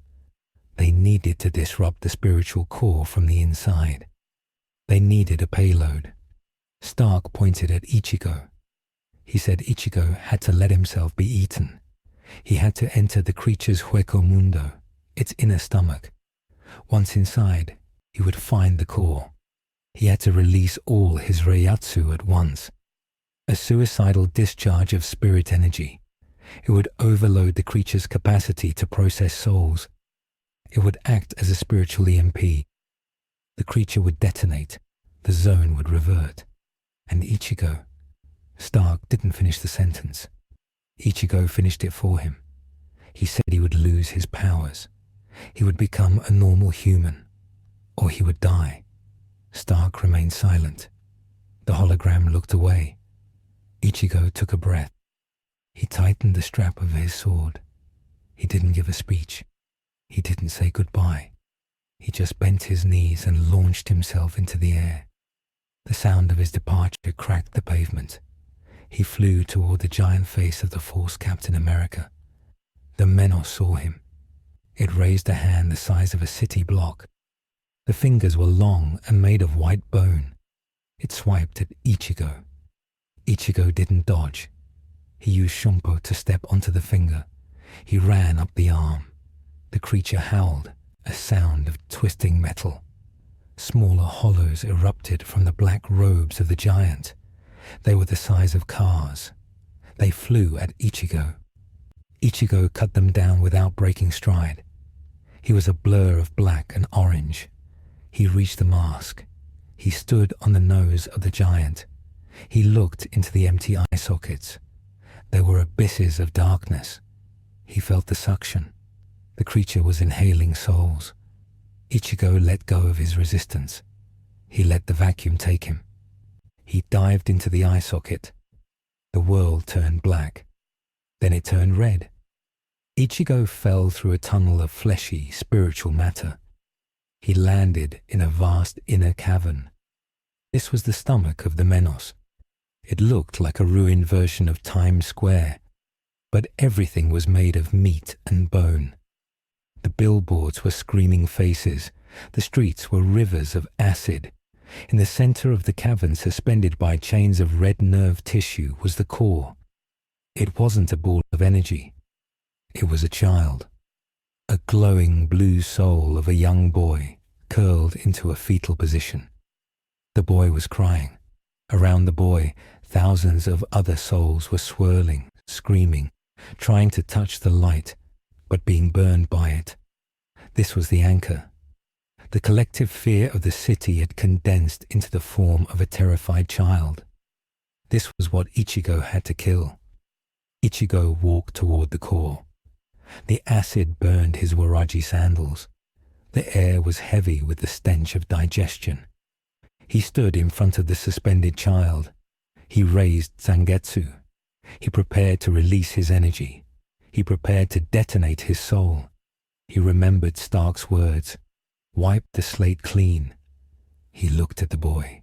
They needed to disrupt the spiritual core from the inside. They needed a payload. Stark pointed at Ichigo. He said Ichigo had to let himself be eaten. He had to enter the creature's hueco mundo, its inner stomach. Once inside, he would find the core. He had to release all his reiatsu at once. A suicidal discharge of spirit energy. It would overload the creature's capacity to process souls. It would act as a spiritual EMP. The creature would detonate. The zone would revert. And Ichigo... Stark didn't finish the sentence. Ichigo finished it for him. He said he would lose his powers. He would become a normal human. Or he would die. Stark remained silent. The hologram looked away. Ichigo took a breath. He tightened the strap of his sword. He didn't give a speech. He didn't say goodbye. He just bent his knees and launched himself into the air. The sound of his departure cracked the pavement. He flew toward the giant face of the Force Captain America. The menos saw him. It raised a hand the size of a city block. The fingers were long and made of white bone. It swiped at Ichigo. Ichigo didn't dodge. He used Shumpo to step onto the finger. He ran up the arm. The creature howled, a sound of twisting metal. Smaller hollows erupted from the black robes of the giant. They were the size of cars. They flew at Ichigo. Ichigo cut them down without breaking stride. He was a blur of black and orange. He reached the mask. He stood on the nose of the giant. He looked into the empty eye sockets. There were abysses of darkness. He felt the suction. The creature was inhaling souls. Ichigo let go of his resistance. He let the vacuum take him. He dived into the eye socket. The world turned black. Then it turned red. Ichigo fell through a tunnel of fleshy, spiritual matter. He landed in a vast inner cavern. This was the stomach of the menos. It looked like a ruined version of Times Square, but everything was made of meat and bone. The billboards were screaming faces. The streets were rivers of acid. In the center of the cavern, suspended by chains of red nerve tissue, was the core. It wasn't a ball of energy. It was a child. A glowing blue soul of a young boy, curled into a fetal position. The boy was crying. Around the boy, thousands of other souls were swirling, screaming, trying to touch the light, but being burned by it. This was the anchor. The collective fear of the city had condensed into the form of a terrified child. This was what Ichigo had to kill. Ichigo walked toward the core. The acid burned his waraji sandals. The air was heavy with the stench of digestion. He stood in front of the suspended child. He raised Zangetsu. He prepared to release his energy. He prepared to detonate his soul. He remembered Stark's words. Wipe the slate clean. He looked at the boy.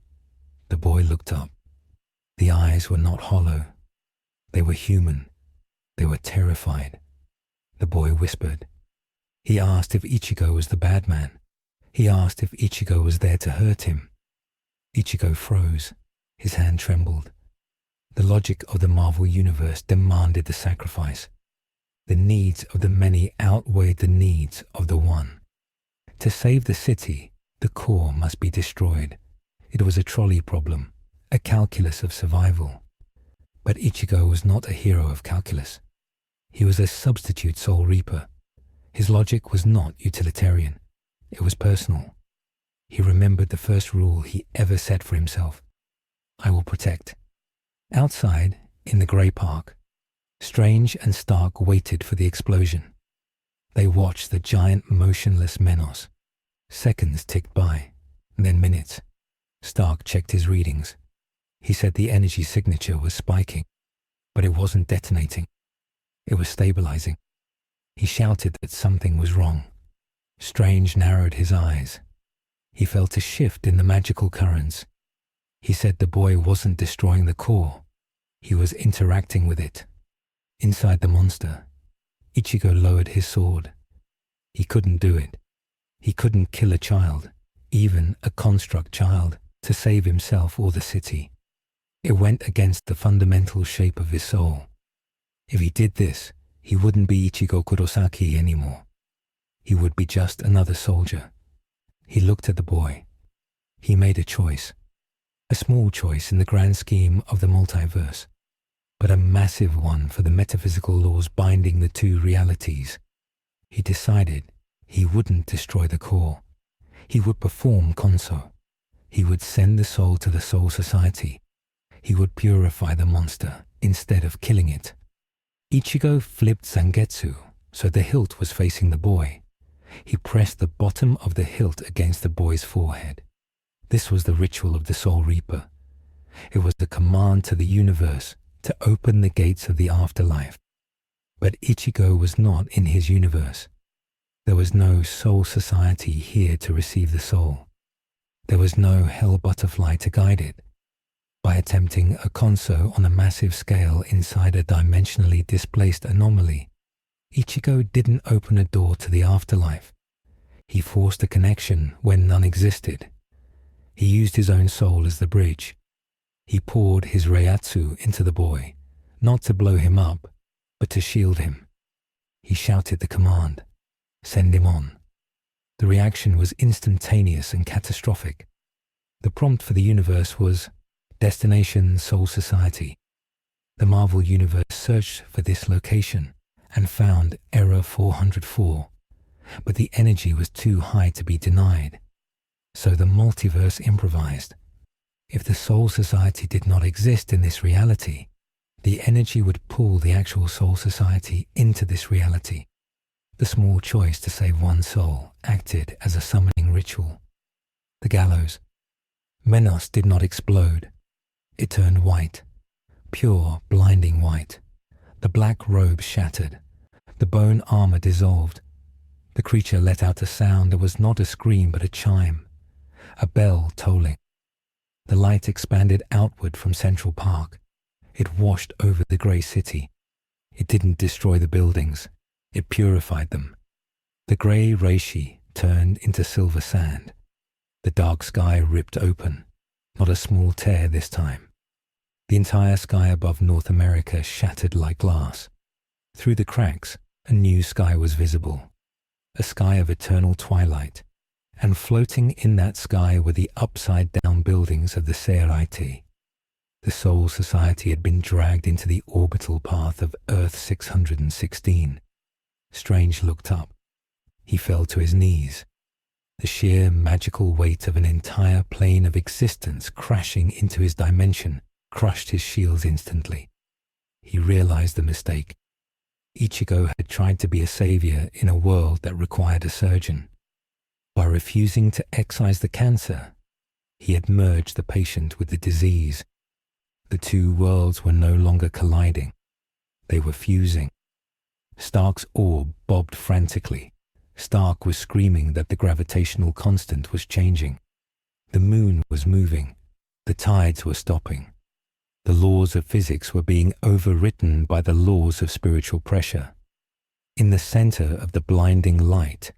The boy looked up. The eyes were not hollow. They were human. They were terrified. The boy whispered. He asked if Ichigo was the bad man. He asked if Ichigo was there to hurt him. Ichigo froze. His hand trembled. The logic of the Marvel Universe demanded the sacrifice. The needs of the many outweighed the needs of the one. To save the city, the core must be destroyed. It was a trolley problem, a calculus of survival. But Ichigo was not a hero of calculus. He was a substitute Soul Reaper. His logic was not utilitarian. It was personal. He remembered the first rule he ever set for himself. I will protect. Outside, in the grey park, Strange and Stark waited for the explosion. They watched the giant motionless Menos. Seconds ticked by, then minutes. Stark checked his readings. He said the energy signature was spiking, but it wasn't detonating. It was stabilizing. He shouted that something was wrong. Strange narrowed his eyes. He felt a shift in the magical currents. He said the boy wasn't destroying the core. He was interacting with it. Inside the monster, Ichigo lowered his sword. He couldn't do it. He couldn't kill a child, even a construct child, to save himself or the city. It went against the fundamental shape of his soul. If he did this, he wouldn't be Ichigo Kurosaki anymore. He would be just another soldier. He looked at the boy. He made a choice. A small choice in the grand scheme of the multiverse, but a massive one for the metaphysical laws binding the two realities. He decided he wouldn't destroy the core. He would perform Konso. He would send the soul to the Soul Society. He would purify the monster instead of killing it. Ichigo flipped Zangetsu so the hilt was facing the boy. He pressed the bottom of the hilt against the boy's forehead. This was the ritual of the Soul Reaper. It was the command to the universe to open the gates of the afterlife. But Ichigo was not in his universe. There was no Soul Society here to receive the soul. There was no hell butterfly to guide it. By attempting a Konso on a massive scale inside a dimensionally displaced anomaly, Ichigo didn't open a door to the afterlife. He forced a connection when none existed. He used his own soul as the bridge. He poured his Reiatsu into the boy, not to blow him up, but to shield him. He shouted the command, "Send him on." The reaction was instantaneous and catastrophic. The prompt for the universe was Destination Soul Society. The Marvel Universe searched for this location and found Error 404, but the energy was too high to be denied. So the multiverse improvised. If the Soul Society did not exist in this reality, the energy would pull the actual Soul Society into this reality. The small choice to save one soul acted as a summoning ritual. The gallows. Menos did not explode. It turned white, pure, blinding white. The black robe shattered. The bone armor dissolved. The creature let out a sound that was not a scream but a chime, a bell tolling. The light expanded outward from Central Park. It washed over the grey city. It didn't destroy the buildings. It purified them. The grey reishi turned into silver sand. The dark sky ripped open, not a small tear this time. The entire sky above North America shattered like glass. Through the cracks, a new sky was visible, a sky of eternal twilight, and floating in that sky were the upside-down buildings of the Seiraiti. The Soul Society had been dragged into the orbital path of Earth 616. Strange looked up. He fell to his knees. The sheer magical weight of an entire plane of existence crashing into his dimension crushed his shields instantly. He realized the mistake. Ichigo had tried to be a savior in a world that required a surgeon. By refusing to excise the cancer, he had merged the patient with the disease. The two worlds were no longer colliding. They were fusing. Stark's orb bobbed frantically. Stark was screaming that the gravitational constant was changing. The moon was moving. The tides were stopping. The laws of physics were being overwritten by the laws of spiritual pressure. In the center of the blinding light,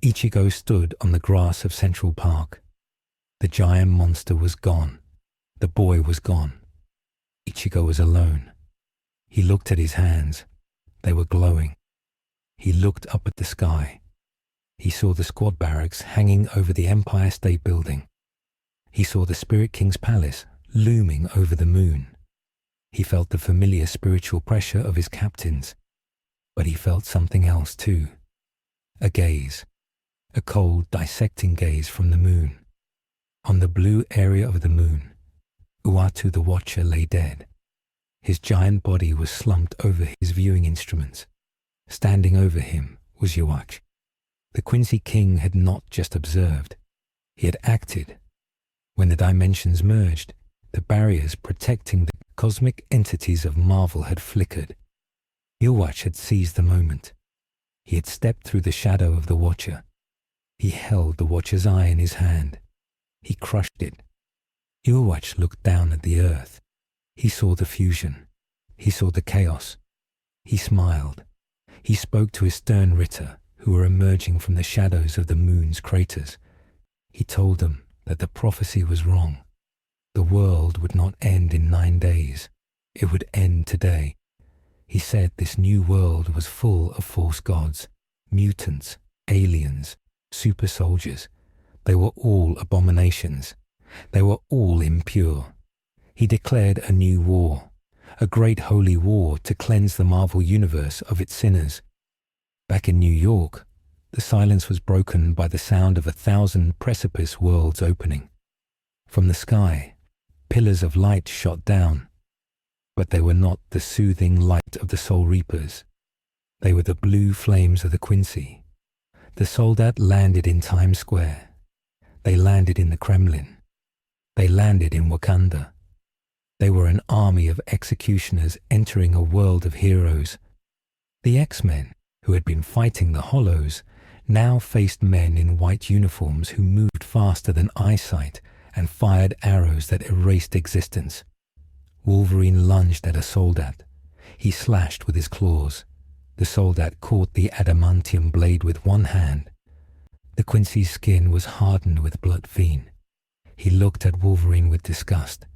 Ichigo stood on the grass of Central Park. The giant monster was gone. The boy was gone. Ichigo was alone. He looked at his hands. They were glowing. He looked up at the sky. He saw the squad barracks hanging over the Empire State Building. He saw the Spirit King's palace looming over the moon. He felt the familiar spiritual pressure of his captains. But he felt something else too. A gaze. A cold, dissecting gaze from the moon. On the blue area of the moon, Uatu the Watcher lay dead. His giant body was slumped over his viewing instruments. Standing over him was Yuach. The Quincy King had not just observed. He had acted. When the dimensions merged, the barriers protecting the cosmic entities of Marvel had flickered. Yuach had seized the moment. He had stepped through the shadow of the Watcher. He held the Watcher's eye in his hand. He crushed it. Yuach looked down at the earth. He saw the fusion. He saw the chaos. He smiled. He spoke to his stern Ritter, who were emerging from the shadows of the moon's craters. He told them that the prophecy was wrong. The world would not end in 9 days. It would end today. He said this new world was full of false gods, mutants, aliens, super soldiers. They were all abominations. They were all impure. He declared a new war, a great holy war to cleanse the Marvel Universe of its sinners. Back in New York, the silence was broken by the sound of 1,000 precipice worlds opening. From the sky, pillars of light shot down, but they were not the soothing light of the Soul Reapers. They were the blue flames of the Quincy. The Soldat landed in Times Square. They landed in the Kremlin. They landed in Wakanda. They were an army of executioners entering a world of heroes. The X-Men, who had been fighting the Hollows, now faced men in white uniforms who moved faster than eyesight and fired arrows that erased existence. Wolverine lunged at a Soldat. He slashed with his claws. The Soldat caught the adamantium blade with one hand. The Quincy's skin was hardened with blood fiend. He looked at Wolverine with disgust.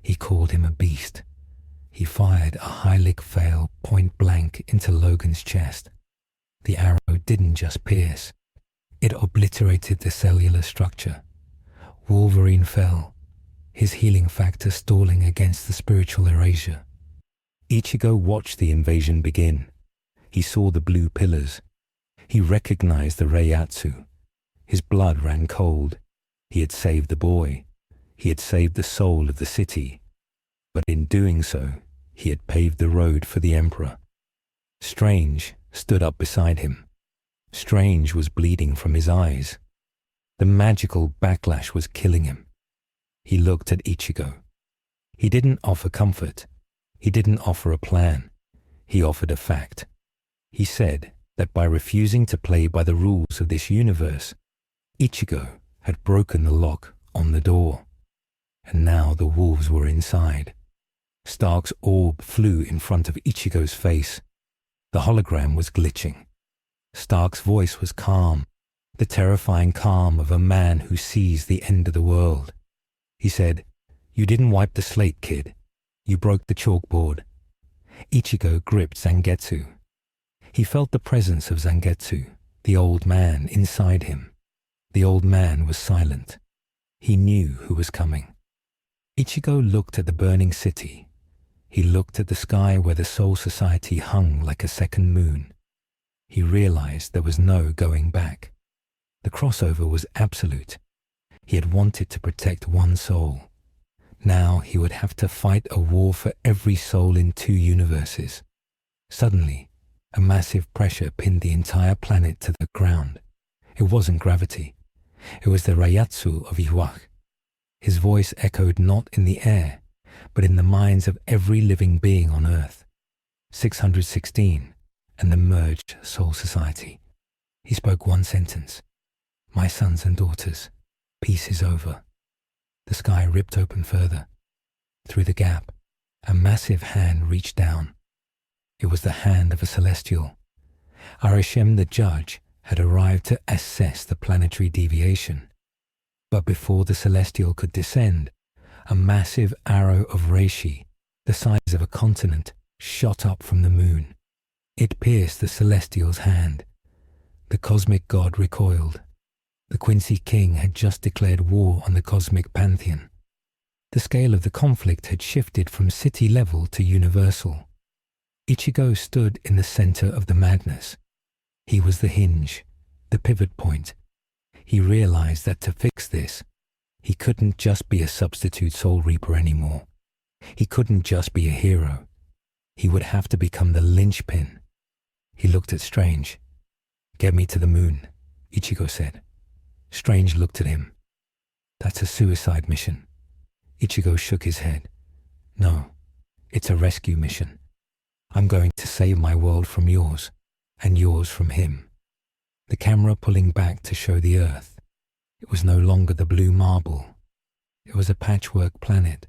He called him a beast. He fired a Hylic fail point blank into Logan's chest. The arrow didn't just pierce. It obliterated the cellular structure. Wolverine fell, his healing factor stalling against the spiritual erasure. Ichigo watched the invasion begin. He saw the blue pillars. He recognized the Reiatsu. His blood ran cold. He had saved the boy. He had saved the soul of the city. But in doing so, he had paved the road for the Emperor. Strange stood up beside him. Strange was bleeding from his eyes. The magical backlash was killing him. He looked at Ichigo. He didn't offer comfort. He didn't offer a plan. He offered a fact. He said that by refusing to play by the rules of this universe, Ichigo had broken the lock on the door. And now the wolves were inside. Stark's orb flew in front of Ichigo's face. The hologram was glitching. Stark's voice was calm, the terrifying calm of a man who sees the end of the world. He said, "You didn't wipe the slate, kid. You broke the chalkboard." Ichigo gripped Zangetsu. He felt the presence of Zangetsu, the old man, inside him. The old man was silent. He knew who was coming. Ichigo looked at the burning city. He looked at the sky where the Soul Society hung like a second moon. He realized there was no going back. The crossover was absolute. He had wanted to protect one soul. Now he would have to fight a war for every soul in 2 universes. Suddenly, a massive pressure pinned the entire planet to the ground. It wasn't gravity. It was the Reiatsu of Iwak. His voice echoed not in the air, but in the minds of every living being on Earth. 616 and the merged Soul Society. He spoke one sentence. "My sons and daughters, peace is over." The sky ripped open further. Through the gap, a massive hand reached down. It was the hand of a celestial. Arishem the judge had arrived to assess the planetary deviation. But before the celestial could descend, a massive arrow of reishi, the size of a continent, shot up from the moon. It pierced the celestial's hand. The cosmic god recoiled. The Quincy king had just declared war on the cosmic pantheon. The scale of the conflict had shifted from city level to universal. Ichigo stood in the center of the madness. He was the hinge, the pivot point. He realized that to fix this, he couldn't just be a substitute Soul Reaper anymore. He couldn't just be a hero. He would have to become the linchpin. He looked at Strange. "Get me to the moon," Ichigo said. Strange looked at him. "That's a suicide mission." Ichigo shook his head. "No, it's a rescue mission. I'm going to save my world from yours, and yours from him." The camera pulling back to show the Earth. It was no longer the blue marble. It was a patchwork planet,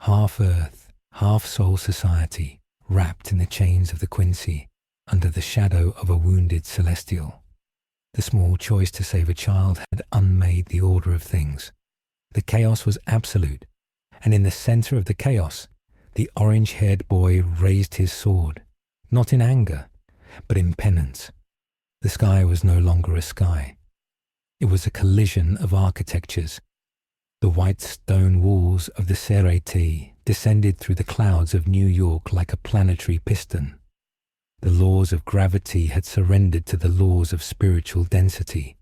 half Earth, half Soul Society, wrapped in the chains of the Quincy, under the shadow of a wounded celestial. The small choice to save a child had unmade the order of things. The chaos was absolute, and in the center of the chaos, the orange-haired boy raised his sword, not in anger, but in penance. The sky was no longer a sky. It was a collision of architectures. The white stone walls of the Serete descended through the clouds of New York like a planetary piston. The laws of gravity had surrendered to the laws of spiritual density.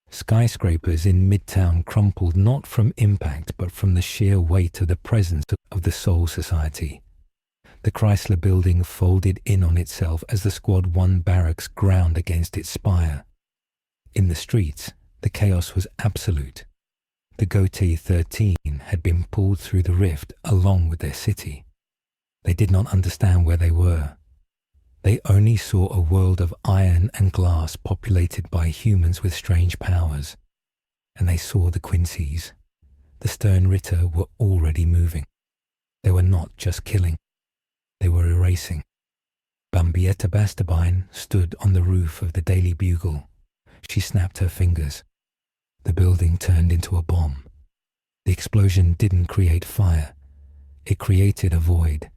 Skyscrapers in Midtown crumpled not from impact but from the sheer weight of the presence of the Soul Society. The Chrysler Building folded in on itself as the Squad 1 barracks ground against its spire. In the streets, the chaos was absolute. The Goatee 13 had been pulled through the rift along with their city. They did not understand where they were. They only saw a world of iron and glass populated by humans with strange powers. And they saw the Quincy's. The Stern Ritter were already moving. They were not just killing. They were erasing. Bambietta Bastabine stood on the roof of the Daily Bugle. She snapped her fingers. The building turned into a bomb. The explosion didn't create fire. It created a void.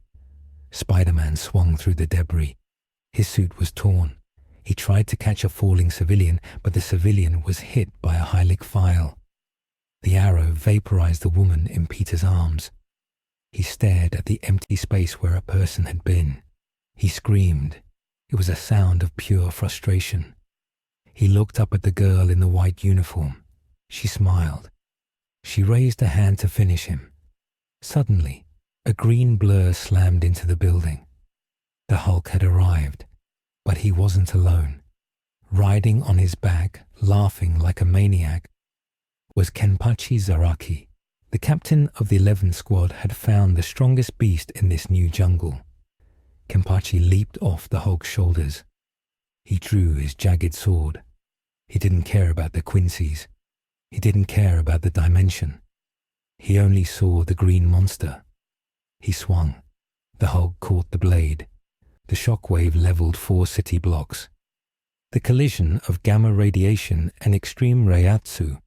Spider-Man swung through the debris. His suit was torn. He tried to catch a falling civilian, but the civilian was hit by a Hylic file. The arrow vaporized the woman in Peter's arms. He stared at the empty space where a person had been. He screamed. It was a sound of pure frustration. He looked up at the girl in the white uniform. She smiled. She raised a hand to finish him. Suddenly, a green blur slammed into the building. The Hulk had arrived, but he wasn't alone. Riding on his back, laughing like a maniac, was Kenpachi Zaraki. The captain of the 11th Squad had found the strongest beast in this new jungle. Kenpachi leaped off the Hulk's shoulders. He drew his jagged sword. He didn't care about the Quincy's. He didn't care about the dimension. He only saw the green monster. He swung. The Hulk caught the blade. The shockwave leveled 4 city blocks. The collision of gamma radiation and extreme reiatsu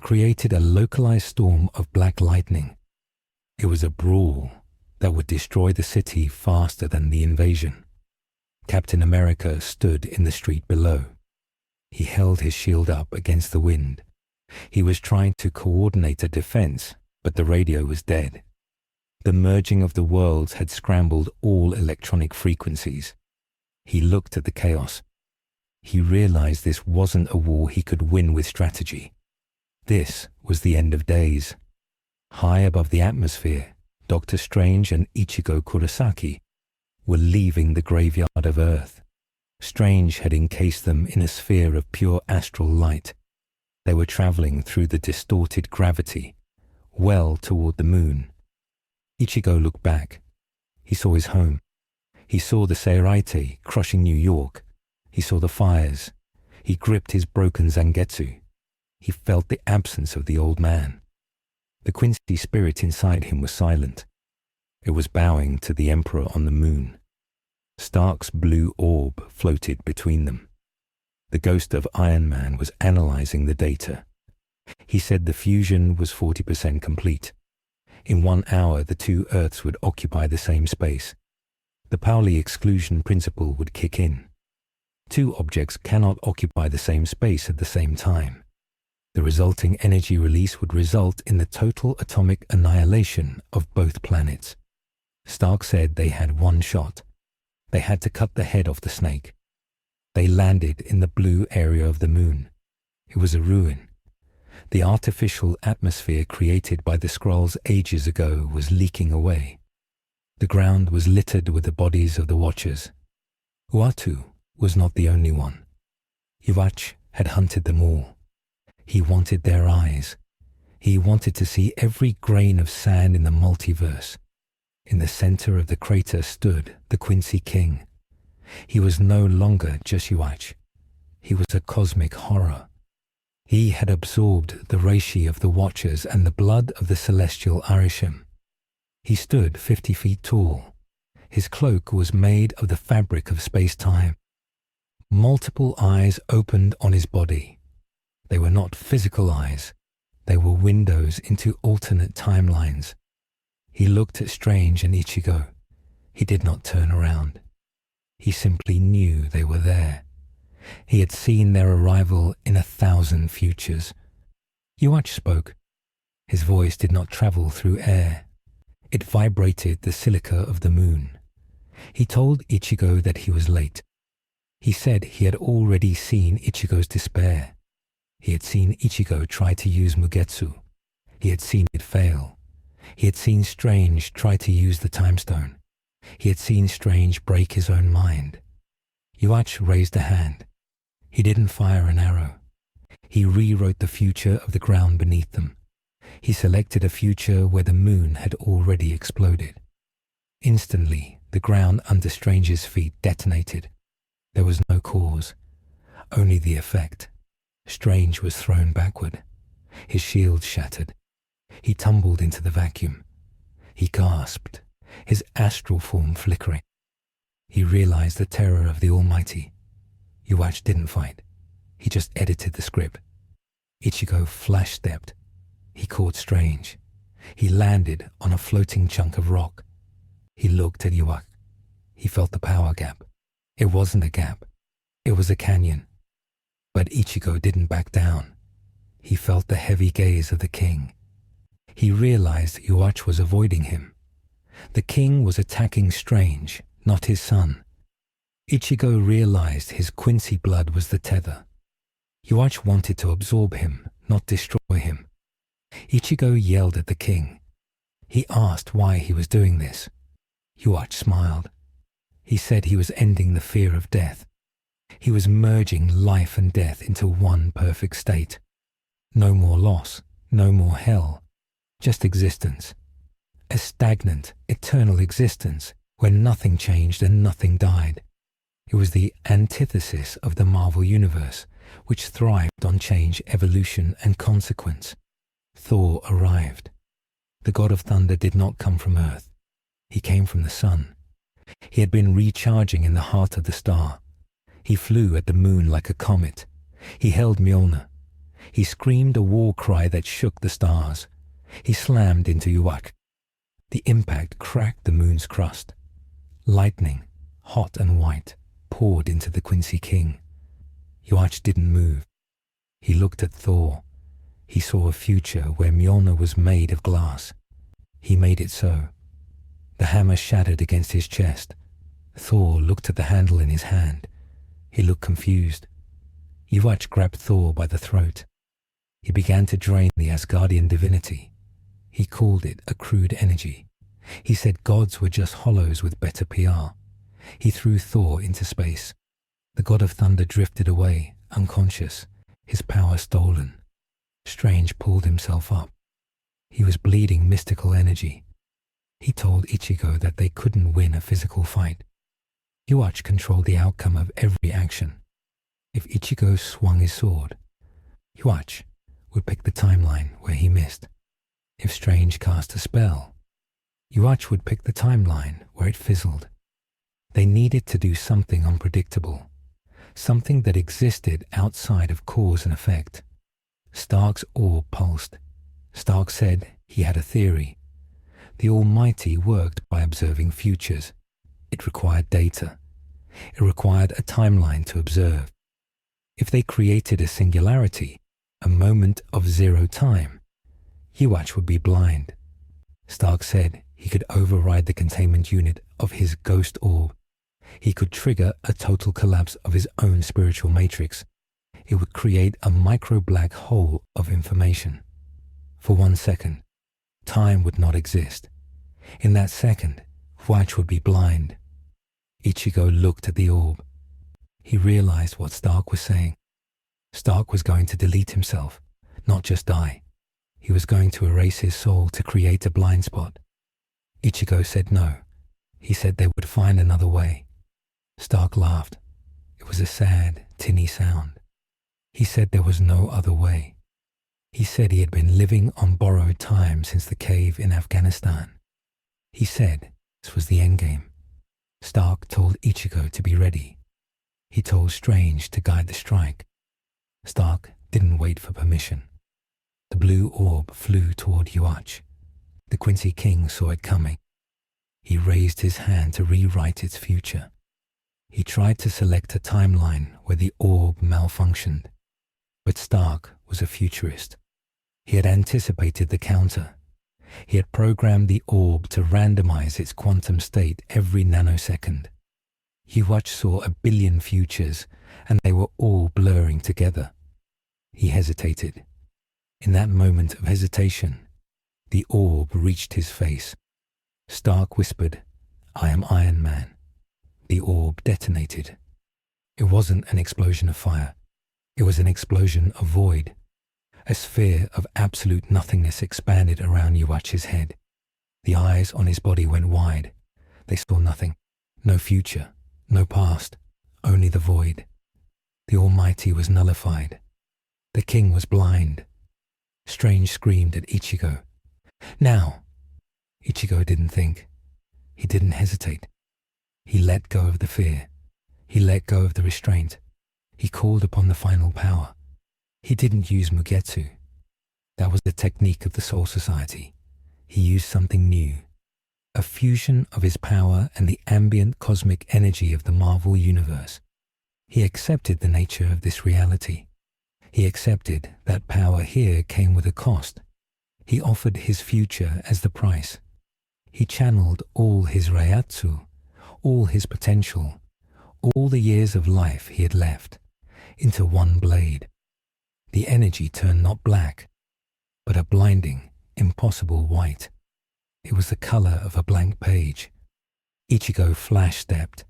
created a localized storm of black lightning. It was a brawl that would destroy the city faster than the invasion. Captain America stood in the street below. He held his shield up against the wind. He was trying to coordinate a defense, but the radio was dead. The merging of the worlds had scrambled all electronic frequencies. He looked at the chaos. He realized this wasn't a war he could win with strategy. This was the end of days. High above the atmosphere, Dr. Strange and Ichigo Kurosaki were leaving the graveyard of Earth. Strange had encased them in a sphere of pure astral light. They were traveling through the distorted gravity, well toward the moon. Ichigo looked back. He saw his home. He saw the Seirite crushing New York. He saw the fires. He gripped his broken Zangetsu. He felt the absence of the old man. The Quincy spirit inside him was silent. It was bowing to the Emperor on the moon. Stark's blue orb floated between them. The ghost of Iron Man was analyzing the data. He said the fusion was 40% complete. In 1 hour, the two Earths would occupy the same space. The Pauli exclusion principle would kick in. Two objects cannot occupy the same space at the same time. The resulting energy release would result in the total atomic annihilation of both planets. Stark said they had one shot. They had to cut the head off the snake. They landed in the blue area of the moon. It was a ruin. The artificial atmosphere created by the Skrulls ages ago was leaking away. The ground was littered with the bodies of the Watchers. Uatu was not the only one. Yuach had hunted them all. He wanted their eyes. He wanted to see every grain of sand in the multiverse. In the center of the crater stood the Quincy King. He was no longer just Yuach. He was a cosmic horror. He had absorbed the reishi of the Watchers and the blood of the celestial Arishim. He stood 50 feet tall. His cloak was made of the fabric of space-time. Multiple eyes opened on his body. They were not physical eyes. They were windows into alternate timelines. He looked at Strange and Ichigo. He did not turn around. He simply knew they were there. He had seen their arrival in 1,000 futures. Yuach spoke. His voice did not travel through air. It vibrated the silica of the moon. He told Ichigo that he was late. He said he had already seen Ichigo's despair. He had seen Ichigo try to use Mugetsu. He had seen it fail. He had seen Strange try to use the time stone. He had seen Strange break his own mind. Yuach raised a hand. He didn't fire an arrow. He rewrote the future of the ground beneath them. He selected a future where the moon had already exploded. Instantly, the ground under Strange's feet detonated. There was no cause, only the effect. Strange was thrown backward. His shield shattered. He tumbled into the vacuum. He gasped, his astral form flickering. He realized the terror of the Almighty. Yuach didn't fight. He just edited the script. Ichigo flash-stepped. He caught Strange. He landed on a floating chunk of rock. He looked at Yuach. He felt the power gap. It wasn't a gap. It was a canyon. But Ichigo didn't back down. He felt the heavy gaze of the king. He realized Yuach was avoiding him. The king was attacking Strange, not his son. Ichigo realized his Quincy blood was the tether. Yuach wanted to absorb him, not destroy him. Ichigo yelled at the king. He asked why he was doing this. Yuach smiled. He said he was ending the fear of death. He was merging life and death into one perfect state. No more loss, no more hell, just existence. A stagnant, eternal existence where nothing changed and nothing died. It was the antithesis of the Marvel Universe, which thrived on change, evolution, and consequence. Thor arrived. The god of thunder did not come from Earth. He came from the sun. He had been recharging in the heart of the star. He flew at the moon like a comet. He held Mjolnir. He screamed a war cry that shook the stars. He slammed into Yuach. The impact cracked the moon's crust. Lightning, hot and white, poured into the Quincy King. Yuach didn't move. He looked at Thor. He saw a future where Mjolnir was made of glass. He made it so. The hammer shattered against his chest. Thor looked at the handle in his hand. He looked confused. Yuach grabbed Thor by the throat. He began to drain the Asgardian divinity. He called it a crude energy. He said gods were just hollows with better PR. He threw Thor into space. The god of thunder drifted away, unconscious, his power stolen. Strange pulled himself up. He was bleeding mystical energy. He told Ichigo that they couldn't win a physical fight. Yuach controlled the outcome of every action. If Ichigo swung his sword, Yuach would pick the timeline where he missed. If Strange cast a spell, Yuach would pick the timeline where it fizzled. They needed to do something unpredictable, something that existed outside of cause and effect. Stark's orb pulsed. Stark said he had a theory. The Almighty worked by observing futures. It required data. It required a timeline to observe. If they created a singularity, a moment of zero time, Yuach would be blind. Stark said he could override the containment unit of his ghost orb. He could trigger a total collapse of his own spiritual matrix. It would create a micro-black hole of information. For 1 second, time would not exist. In that second, Yuach would be blind. Ichigo looked at the orb. He realized what Stark was saying. Stark was going to delete himself, not just die. He was going to erase his soul to create a blind spot. Ichigo said no. He said they would find another way. Stark laughed. It was a sad, tinny sound. He said there was no other way. He said he had been living on borrowed time since the cave in Afghanistan. He said this was the endgame. Stark told Ichigo to be ready. He told Strange to guide the strike. Stark didn't wait for permission. The blue orb flew toward Yuach. The Quincy King saw it coming. He raised his hand to rewrite its future. He tried to select a timeline where the orb malfunctioned. But Stark was a futurist. He had anticipated the counter. He had programmed the orb to randomize its quantum state every nanosecond. Yuach saw 1 billion futures, and they were all blurring together. He hesitated. In that moment of hesitation, the orb reached his face. Stark whispered, "I am Iron Man." The orb detonated. It wasn't an explosion of fire. It was an explosion of void. A sphere of absolute nothingness expanded around Yuach's head. The eyes on his body went wide. They saw nothing. No future, no past, only the void. The Almighty was nullified. The king was blind. Strange screamed at Ichigo. "Now!" Ichigo didn't think. He didn't hesitate. He let go of the fear. He let go of the restraint. He called upon the final power. He didn't use Mugetsu. That was the technique of the Soul Society. He used something new. A fusion of his power and the ambient cosmic energy of the Marvel Universe. He accepted the nature of this reality. He accepted that power here came with a cost. He offered his future as the price. He channeled all his Reiatsu, all his potential, all the years of life he had left, into one blade. The energy turned not black, but a blinding, impossible white. It was the color of a blank page. Ichigo flash-stepped.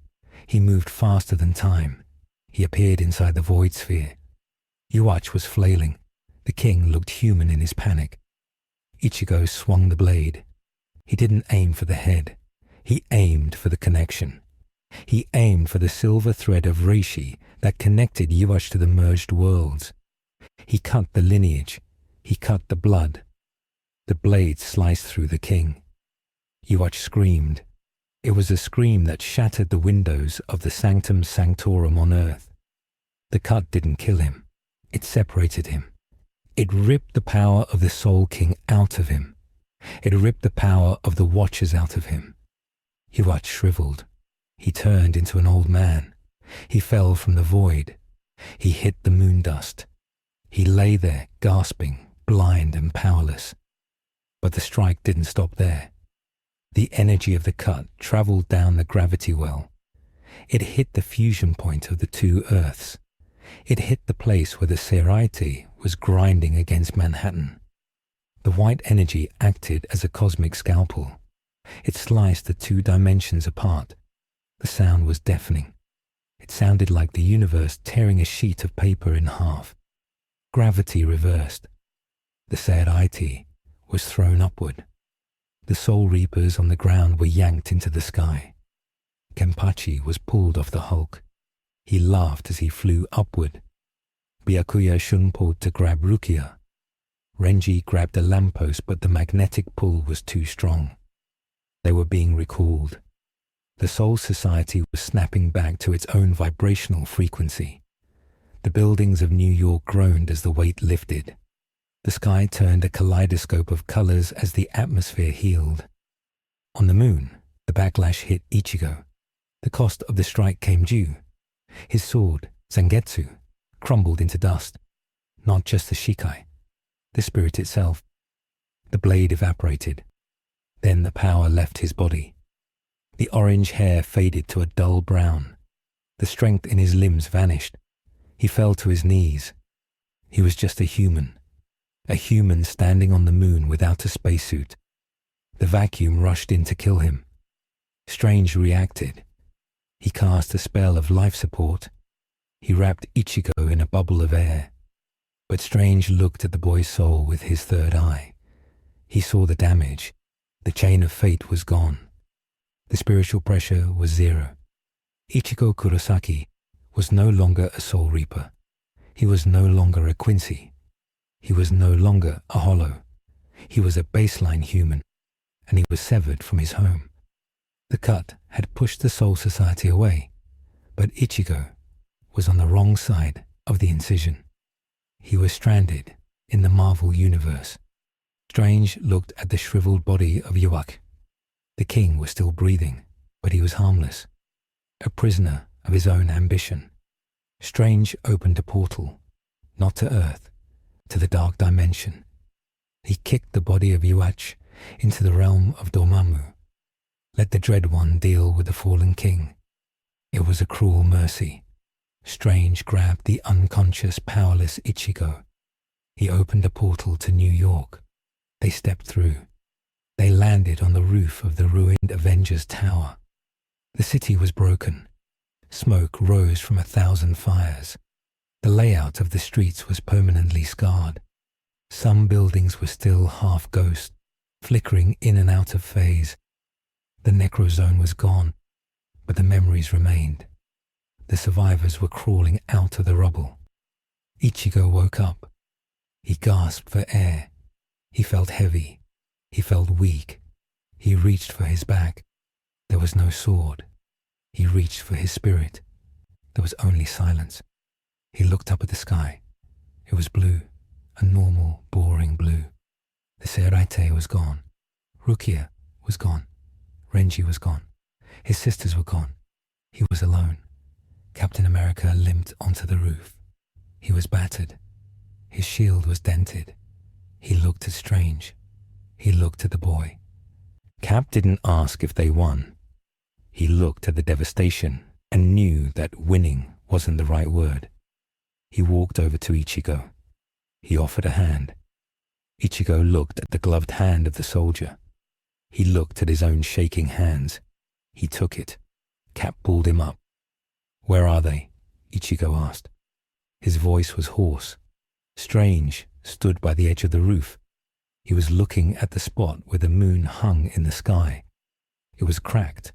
He moved faster than time. He appeared inside the void sphere. Yuach was flailing. The king looked human in his panic. Ichigo swung the blade. He didn't aim for the head. He aimed for the connection. He aimed for the silver thread of Reishi that connected Yuach to the merged worlds. He cut the lineage. He cut the blood. The blade sliced through the king. Yuach screamed. It was a scream that shattered the windows of the Sanctum Sanctorum on earth. The cut didn't kill him. It separated him. It ripped the power of the Soul King out of him. It ripped the power of the Watchers out of him. Yuach shriveled. He turned into an old man. He fell from the void. He hit the moon dust. He lay there, gasping, blind and powerless. But the strike didn't stop there. The energy of the cut traveled down the gravity well. It hit the fusion point of the two Earths. It hit the place where the Seraiti was grinding against Manhattan. The white energy acted as a cosmic scalpel. It sliced the two dimensions apart. The sound was deafening. It sounded like the universe tearing a sheet of paper in half. Gravity reversed. The Seraiti was thrown upward. The Soul Reapers on the ground were yanked into the sky. Kenpachi was pulled off the Hulk. He laughed as he flew upward. Byakuya shunpulled to grab Rukia. Renji grabbed a lamppost, but the magnetic pull was too strong. They were being recalled. The Soul Society was snapping back to its own vibrational frequency. The buildings of New York groaned as the weight lifted. The sky turned a kaleidoscope of colors as the atmosphere healed. On the moon, the backlash hit Ichigo. The cost of the strike came due. His sword, Zangetsu, crumbled into dust. Not just the Shikai, the spirit itself. The blade evaporated. Then the power left his body. The orange hair faded to a dull brown. The strength in his limbs vanished. He fell to his knees. He was just a human standing on the moon without a spacesuit. The vacuum rushed in to kill him. Strange reacted. He cast a spell of life support. He wrapped Ichigo in a bubble of air. But Strange looked at the boy's soul with his third eye. He saw the damage. The chain of fate was gone. The spiritual pressure was zero. Ichigo Kurosaki was no longer a soul reaper. He was no longer a Quincy. He was no longer a hollow. He was a baseline human, and he was severed from his home. The cut had pushed the Soul Society away, but Ichigo was on the wrong side of the incision. He was stranded in the Marvel universe. Strange looked at the shriveled body of Yuak. The king was still breathing, but he was harmless, a prisoner of his own ambition. Strange opened a portal, not to Earth, to the dark dimension. He kicked the body of Yuach into the realm of Dormammu. Let the Dread One deal with the fallen king. It was a cruel mercy. Strange grabbed the unconscious, powerless Ichigo. He opened a portal to New York. They stepped through. They landed on the roof of the ruined Avengers tower. The city was broken. Smoke rose from 1,000 fires. The layout of the streets was permanently scarred. Some buildings were still half ghost, flickering in and out of phase. The Necrozone was gone, but the memories remained. The survivors were crawling out of the rubble. Ichigo woke up. He gasped for air. He felt heavy. He felt weak. He reached for his bag. There was no sword. He reached for his spirit. There was only silence. He looked up at the sky. It was blue, a normal, boring blue. The Seraite was gone. Rukia was gone. Renji was gone. His sisters were gone. He was alone. Captain America limped onto the roof. He was battered. His shield was dented. He looked at Strange. He looked at the boy. Cap didn't ask if they won. He looked at the devastation and knew that winning wasn't the right word. He walked over to Ichigo. He offered a hand. Ichigo looked at the gloved hand of the soldier. He looked at his own shaking hands. He took it. Cap pulled him up. "Where are they?" Ichigo asked. His voice was hoarse. Strange stood by the edge of the roof. He was looking at the spot where the moon hung in the sky. It was cracked,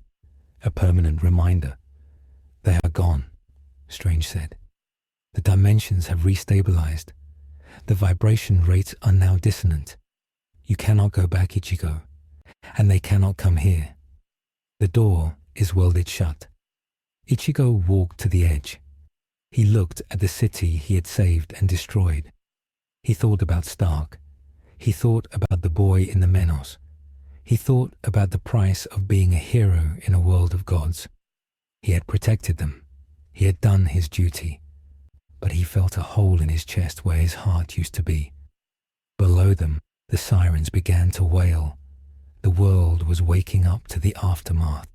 a permanent reminder. "They are gone," Strange said. "The dimensions have restabilized. The vibration rates are now dissonant. You cannot go back, Ichigo, and they cannot come here. The door is welded shut." Ichigo walked to the edge. He looked at the city he had saved and destroyed. He thought about Stark. He thought about the boy in the Menos. He thought about the price of being a hero in a world of gods. He had protected them. He had done his duty. But he felt a hole in his chest where his heart used to be. Below them, the sirens began to wail. The world was waking up to the aftermath.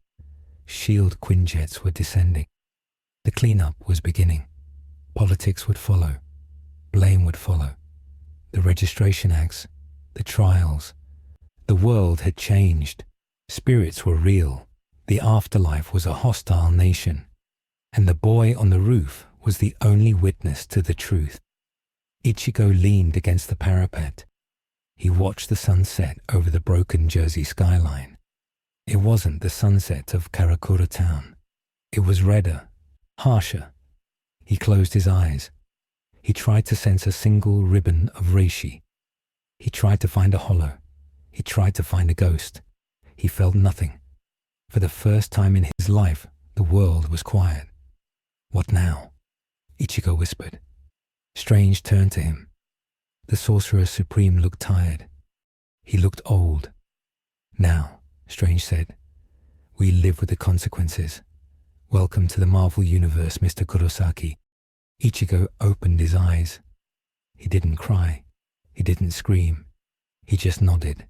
Shield Quinjets were descending. The cleanup was beginning. Politics would follow. Blame would follow. The registration acts, the trials. The world had changed. Spirits were real. The afterlife was a hostile nation. And the boy on the roof was the only witness to the truth. Ichigo leaned against the parapet. He watched the sunset over the broken Jersey skyline. It wasn't the sunset of Karakura town. It was redder, harsher. He closed his eyes. He tried to sense a single ribbon of reishi. He tried to find a hollow. He tried to find a ghost. He felt nothing. For the first time in his life, the world was quiet. "What now?" Ichigo whispered. Strange turned to him. The Sorcerer Supreme looked tired. He looked old. "Now," Strange said, "we live with the consequences. Welcome to the Marvel Universe, Mr. Kurosaki." Ichigo opened his eyes. He didn't cry. He didn't scream. He just nodded.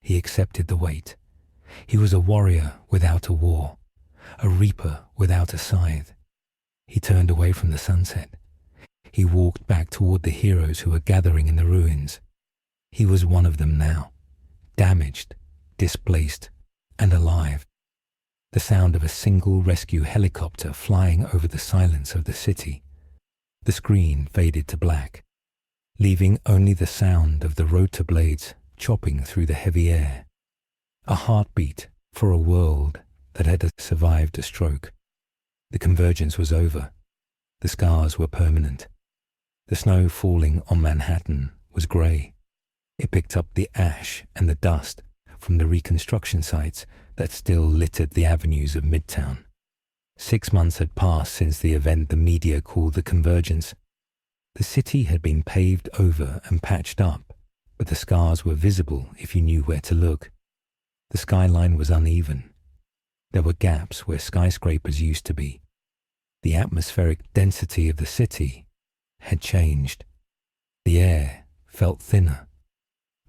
He accepted the weight. He was a warrior without a war, a reaper without a scythe. He turned away from the sunset. He walked back toward the heroes who were gathering in the ruins. He was one of them now, damaged, displaced, and alive. The sound of a single rescue helicopter flying over the silence of the city. The screen faded to black, leaving only the sound of the rotor blades chopping through the heavy air. A heartbeat for a world that had survived a stroke. The convergence was over. The scars were permanent. The snow falling on Manhattan was grey. It picked up the ash and the dust from the reconstruction sites that still littered the avenues of Midtown. 6 months had passed since the event the media called the convergence. The city had been paved over and patched up, but the scars were visible if you knew where to look. The skyline was uneven. There were gaps where skyscrapers used to be. The atmospheric density of the city had changed. The air felt thinner.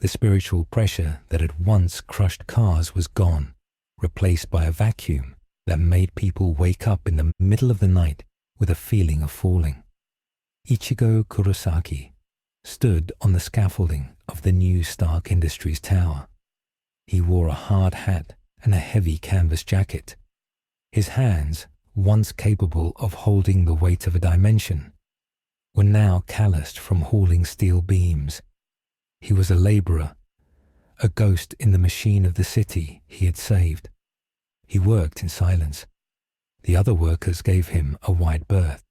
The spiritual pressure that had once crushed cars was gone, replaced by a vacuum that made people wake up in the middle of the night with a feeling of falling. Ichigo Kurosaki stood on the scaffolding of the new Stark Industries tower. He wore a hard hat and a heavy canvas jacket. His hands, once capable of holding the weight of a dimension, were now calloused from hauling steel beams. He was a laborer, a ghost in the machine of the city he had saved. He worked in silence. The other workers gave him a wide berth.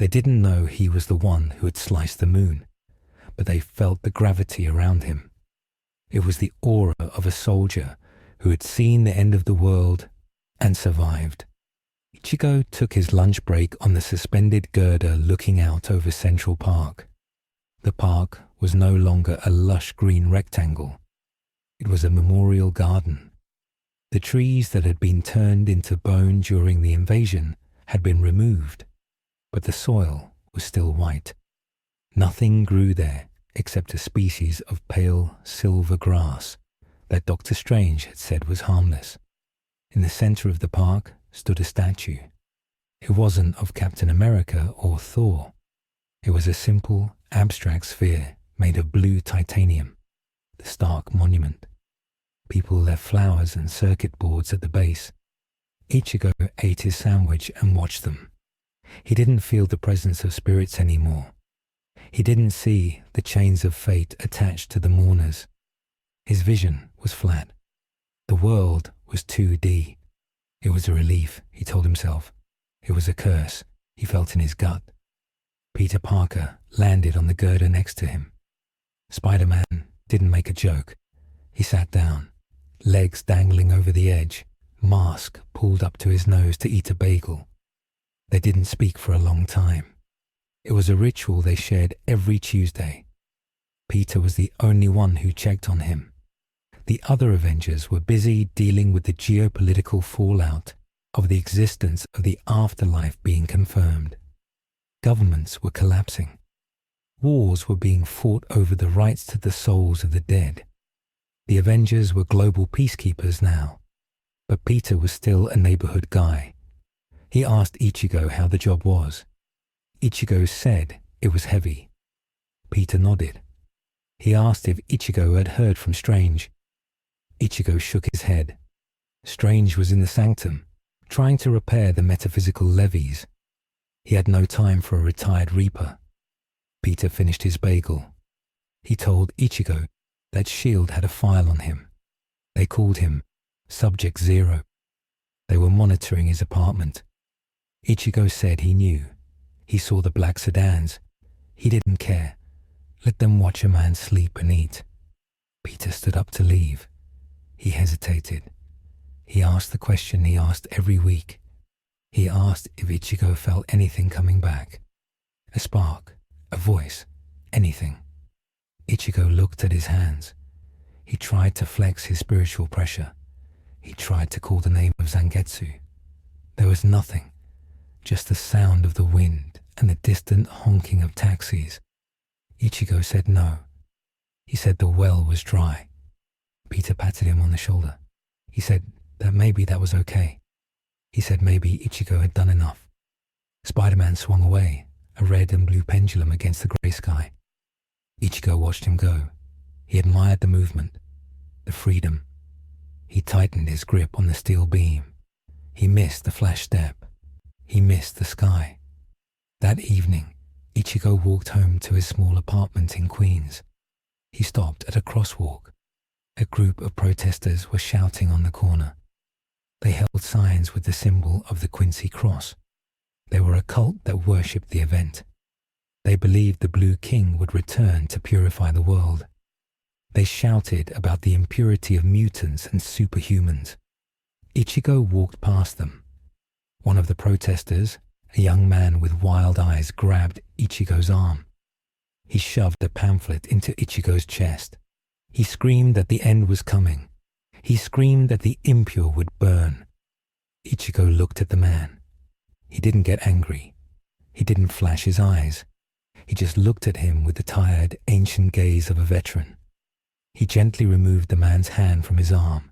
They didn't know he was the one who had sliced the moon, but they felt the gravity around him. It was the aura of a soldier who had seen the end of the world and survived. Ichigo took his lunch break on the suspended girder looking out over Central Park. The park was no longer a lush green rectangle. It was a memorial garden. The trees that had been turned into bone during the invasion had been removed, but the soil was still white. Nothing grew there except a species of pale silver grass that Dr. Strange had said was harmless. In the center of the park stood a statue. It wasn't of Captain America or Thor. It was a simple, abstract sphere made of blue titanium, the Stark Monument. People left flowers and circuit boards at the base. Ichigo ate his sandwich and watched them. He didn't feel the presence of spirits anymore. He didn't see the chains of fate attached to the mourners. His vision was flat. The world was 2D. It was a relief, he told himself. It was a curse he felt in his gut. Peter Parker landed on the girder next to him. Spider-Man didn't make a joke. He sat down, legs dangling over the edge, mask pulled up to his nose to eat a bagel. They didn't speak for a long time. It was a ritual they shared every Tuesday. Peter was the only one who checked on him. The other Avengers were busy dealing with the geopolitical fallout of the existence of the afterlife being confirmed. Governments were collapsing. Wars were being fought over the rights to the souls of the dead. The Avengers were global peacekeepers now, but Peter was still a neighborhood guy. He asked Ichigo how the job was. Ichigo said it was heavy. Peter nodded. He asked if Ichigo had heard from Strange. Ichigo shook his head. Strange was in the sanctum, trying to repair the metaphysical levees. He had no time for a retired reaper. Peter finished his bagel. He told Ichigo that S.H.I.E.L.D. had a file on him. They called him Subject Zero. They were monitoring his apartment. Ichigo said he knew. He saw the black sedans. He didn't care. Let them watch a man sleep and eat. Peter stood up to leave. He hesitated. He asked the question he asked every week. He asked if Ichigo felt anything coming back. A spark, a voice, anything. Ichigo looked at his hands. He tried to flex his spiritual pressure. He tried to call the name of Zangetsu. There was nothing, just the sound of the wind and the distant honking of taxis. Ichigo said no. He said the well was dry. Peter patted him on the shoulder. He said that maybe that was okay. He said maybe Ichigo had done enough. Spider-Man swung away, a red and blue pendulum against the grey sky. Ichigo watched him go. He admired the movement, the freedom. He tightened his grip on the steel beam. He missed the flash step. He missed the sky. That evening, Ichigo walked home to his small apartment in Queens. He stopped at a crosswalk. A group of protesters were shouting on the corner. They held signs with the symbol of the Quincy Cross. They were a cult that worshipped the event. They believed the Blue King would return to purify the world. They shouted about the impurity of mutants and superhumans. Ichigo walked past them. One of the protesters, a young man with wild eyes, grabbed Ichigo's arm. He shoved a pamphlet into Ichigo's chest. He screamed that the end was coming. He screamed that the impure would burn. Ichigo looked at the man. He didn't get angry. He didn't flash his eyes. He just looked at him with the tired, ancient gaze of a veteran. He gently removed the man's hand from his arm.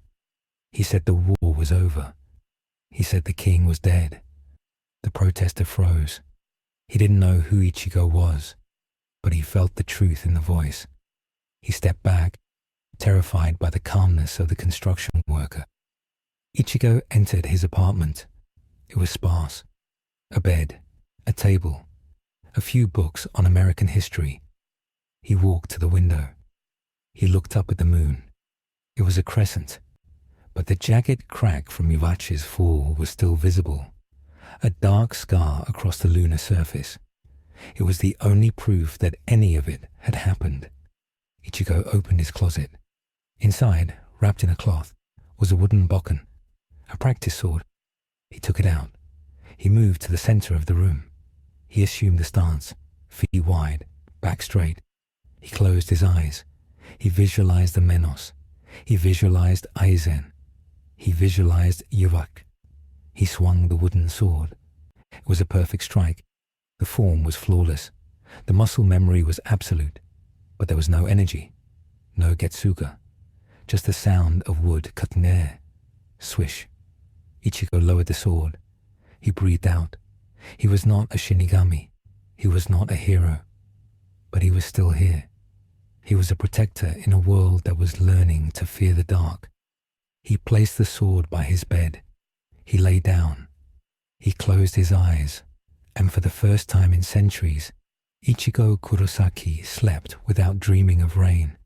He said the war was over. He said the king was dead. The protester froze. He didn't know who Ichigo was, but he felt the truth in the voice. He stepped back, terrified by the calmness of the construction worker. Ichigo entered his apartment. It was sparse. A bed, a table, a few books on American history. He walked to the window. He looked up at the moon. It was a crescent, but the jagged crack from Yuvachi's fall was still visible, a dark scar across the lunar surface. It was the only proof that any of it had happened. Ichigo opened his closet. Inside, wrapped in a cloth, was a wooden bokken, a practice sword. He took it out. He moved to the center of the room. He assumed the stance, feet wide, back straight. He closed his eyes. He visualized the Menos. He visualized Aizen. He visualized Yuvak. He swung the wooden sword. It was a perfect strike. The form was flawless. The muscle memory was absolute. But there was no energy, no Getsuga. Just the sound of wood cutting air. Swish. Ichigo lowered the sword. He breathed out. He was not a Shinigami. He was not a hero. But he was still here. He was a protector in a world that was learning to fear the dark. He placed the sword by his bed. He lay down. He closed his eyes. And for the first time in centuries, Ichigo Kurosaki slept without dreaming of rain.